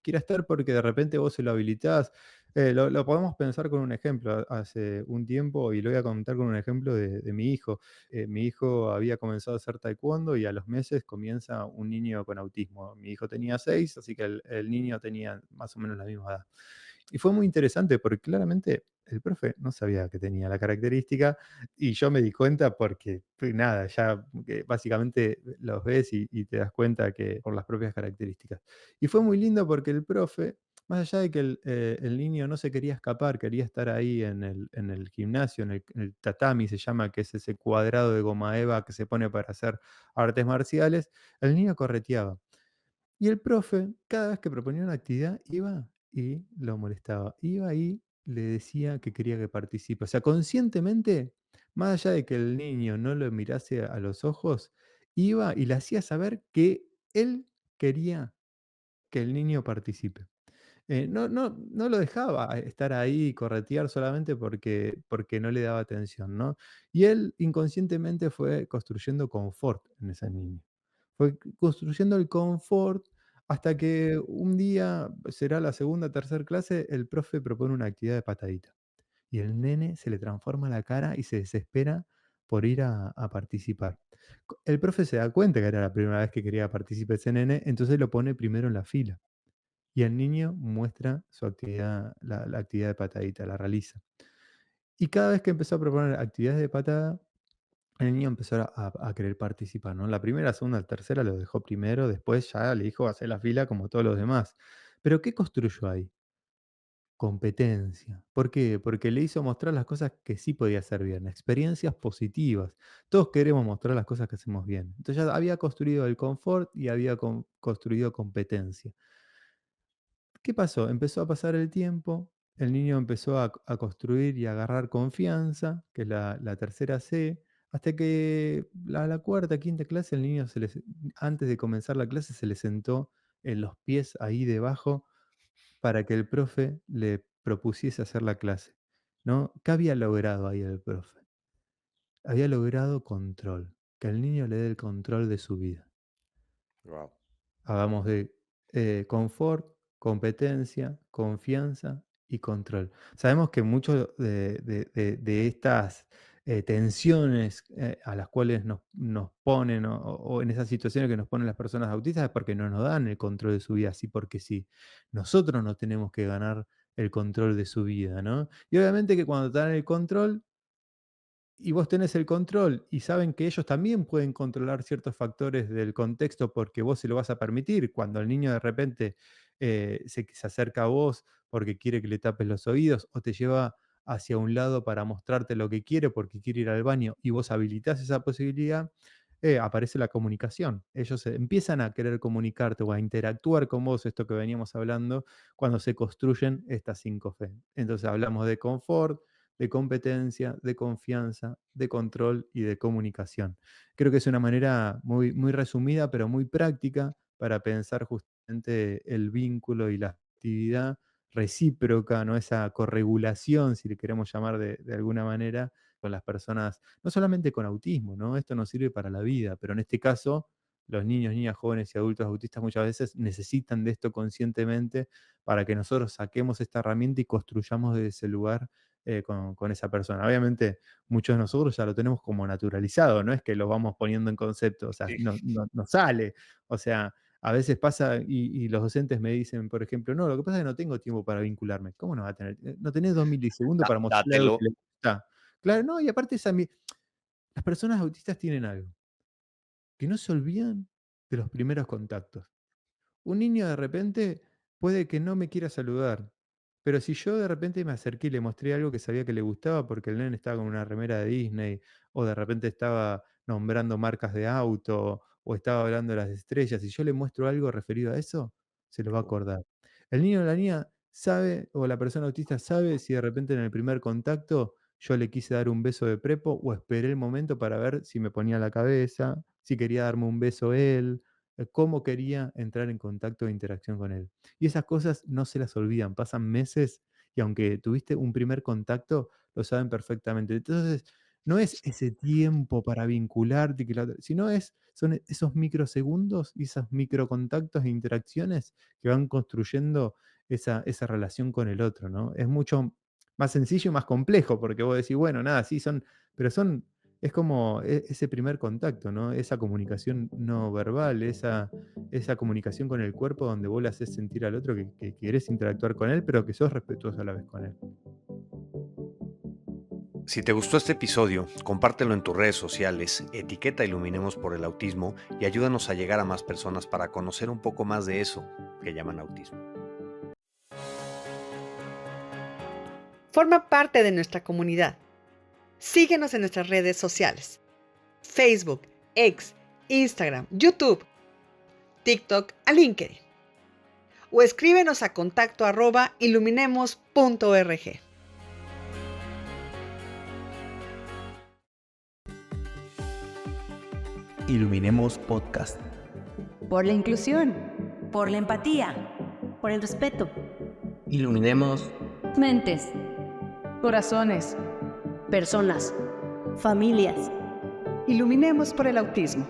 porque de repente vos se lo habilitás. Lo podemos pensar con un ejemplo. Hace un tiempo, y lo voy a contar con un ejemplo de mi hijo. Mi hijo había comenzado a hacer taekwondo y a los meses comienza un niño con autismo. Mi hijo tenía 6, así que el niño tenía más o menos la misma edad. Y fue muy interesante porque claramente el profe no sabía que tenía la característica y yo me di cuenta porque, pues, nada, ya que básicamente los ves y te das cuenta que por las propias características. Y fue muy lindo porque el profe, más allá de que el niño no se quería escapar, quería estar ahí en el gimnasio, en el tatami se llama, que es ese cuadrado de goma eva que se pone para hacer artes marciales, el niño correteaba. Y el profe, cada vez que proponía una actividad, iba y lo molestaba. Iba y le decía que quería que participe. O sea, conscientemente, más allá de que el niño no lo mirase a los ojos, iba y le hacía saber que él quería que el niño participe. No lo dejaba estar ahí y corretear solamente porque no le daba atención, ¿no? Y él inconscientemente fue construyendo confort en ese niño. Fue construyendo el confort hasta que un día, será la segunda, tercera clase, el profe propone una actividad de patadita. Y el nene se le transforma la cara y se desespera por ir a participar. El profe se da cuenta que era la primera vez que quería participar ese nene, entonces lo pone primero en la fila. Y el niño muestra su actividad, la actividad de patadita, la realiza. Y cada vez que empezó a proponer actividades de patada, el niño empezó a querer participar, ¿no? La primera, segunda, tercera lo dejó primero, después ya le dijo hacer la fila como todos los demás. Pero ¿qué construyó ahí? Competencia. ¿Por qué? Porque le hizo mostrar las cosas que sí podía hacer bien, experiencias positivas. Todos queremos mostrar las cosas que hacemos bien. Entonces ya había construido el confort y había construido competencia. ¿Qué pasó? Empezó a pasar el tiempo, el niño empezó a construir y a agarrar confianza, que es la tercera C, hasta que la cuarta, quinta clase, el niño antes de comenzar la clase se le sentó en los pies ahí debajo para que el profe le propusiese hacer la clase, ¿no? ¿Qué había logrado ahí el profe? Había logrado control, que el niño le dé el control de su vida. Wow. Hagamos de confort, competencia, confianza y control. Sabemos que muchas de estas tensiones a las cuales nos ponen o en esas situaciones que nos ponen las personas autistas es porque no nos dan el control de su vida, así porque sí. Nosotros no tenemos que ganar el control de su vida, ¿no? Y obviamente que cuando te dan el control y vos tenés el control y saben que ellos también pueden controlar ciertos factores del contexto porque vos se lo vas a permitir. Cuando el niño de repente se acerca a vos porque quiere que le tapes los oídos o te lleva hacia un lado para mostrarte lo que quiere porque quiere ir al baño y vos habilitás esa posibilidad, aparece la comunicación. Ellos empiezan a querer comunicarte o a interactuar con vos, esto que veníamos hablando, cuando se construyen estas 5 F. Entonces hablamos de confort, de competencia, de confianza, de control y de comunicación. Creo que es una manera muy, muy resumida, pero muy práctica para pensar justamente el vínculo y la actividad recíproca, ¿no? Esa corregulación, si le queremos llamar de alguna manera, con las personas, no solamente con autismo, ¿no? Esto nos sirve para la vida, pero en este caso, los niños, niñas, jóvenes y adultos autistas muchas veces necesitan de esto conscientemente para que nosotros saquemos esta herramienta y construyamos desde ese lugar con esa persona. Obviamente, muchos de nosotros ya lo tenemos como naturalizado, no es que lo vamos poniendo en concepto, o sea, no sale. O sea, a veces pasa y los docentes me dicen, por ejemplo, no, lo que pasa es que no tengo tiempo para vincularme. ¿Cómo no va a tener? No tenés 2 milisegundos para mostrarle algo que le gusta. Claro, no, y aparte las personas autistas tienen algo, que no se olvidan de los primeros contactos. Un niño de repente puede que no me quiera saludar, pero si yo de repente me acerqué y le mostré algo que sabía que le gustaba porque el nene estaba con una remera de Disney o de repente estaba nombrando marcas de auto o estaba hablando de las estrellas y yo le muestro algo referido a eso, se lo va a acordar. El niño o la niña sabe o la persona autista sabe si de repente en el primer contacto yo le quise dar un beso de prepo o esperé el momento para ver si me ponía la cabeza, si quería darme un beso él, cómo quería entrar en contacto e interacción con él. Y esas cosas no se las olvidan, pasan meses y aunque tuviste un primer contacto, lo saben perfectamente. Entonces, no es ese tiempo para vincularte, sino son esos microsegundos y esos microcontactos e interacciones que van construyendo esa relación con el otro, ¿no? Es mucho más sencillo y más complejo, porque vos decís, bueno, nada, sí, es como ese primer contacto, ¿no? Esa comunicación no verbal, esa comunicación con el cuerpo donde vos le haces sentir al otro que querés interactuar con él, pero que sos respetuoso a la vez con él. Si te gustó este episodio, compártelo en tus redes sociales, etiqueta Iluminemos por el Autismo y ayúdanos a llegar a más personas para conocer un poco más de eso que llaman autismo. Forma parte de nuestra comunidad. Síguenos en nuestras redes sociales: Facebook, X, Instagram, YouTube, TikTok, a LinkedIn. O escríbenos a contacto@iluminemos.org. Iluminemos Podcast. Por la inclusión. Por la empatía. Por el respeto. Iluminemos Mentes. Corazones. Personas. Familias. Iluminemos por el autismo.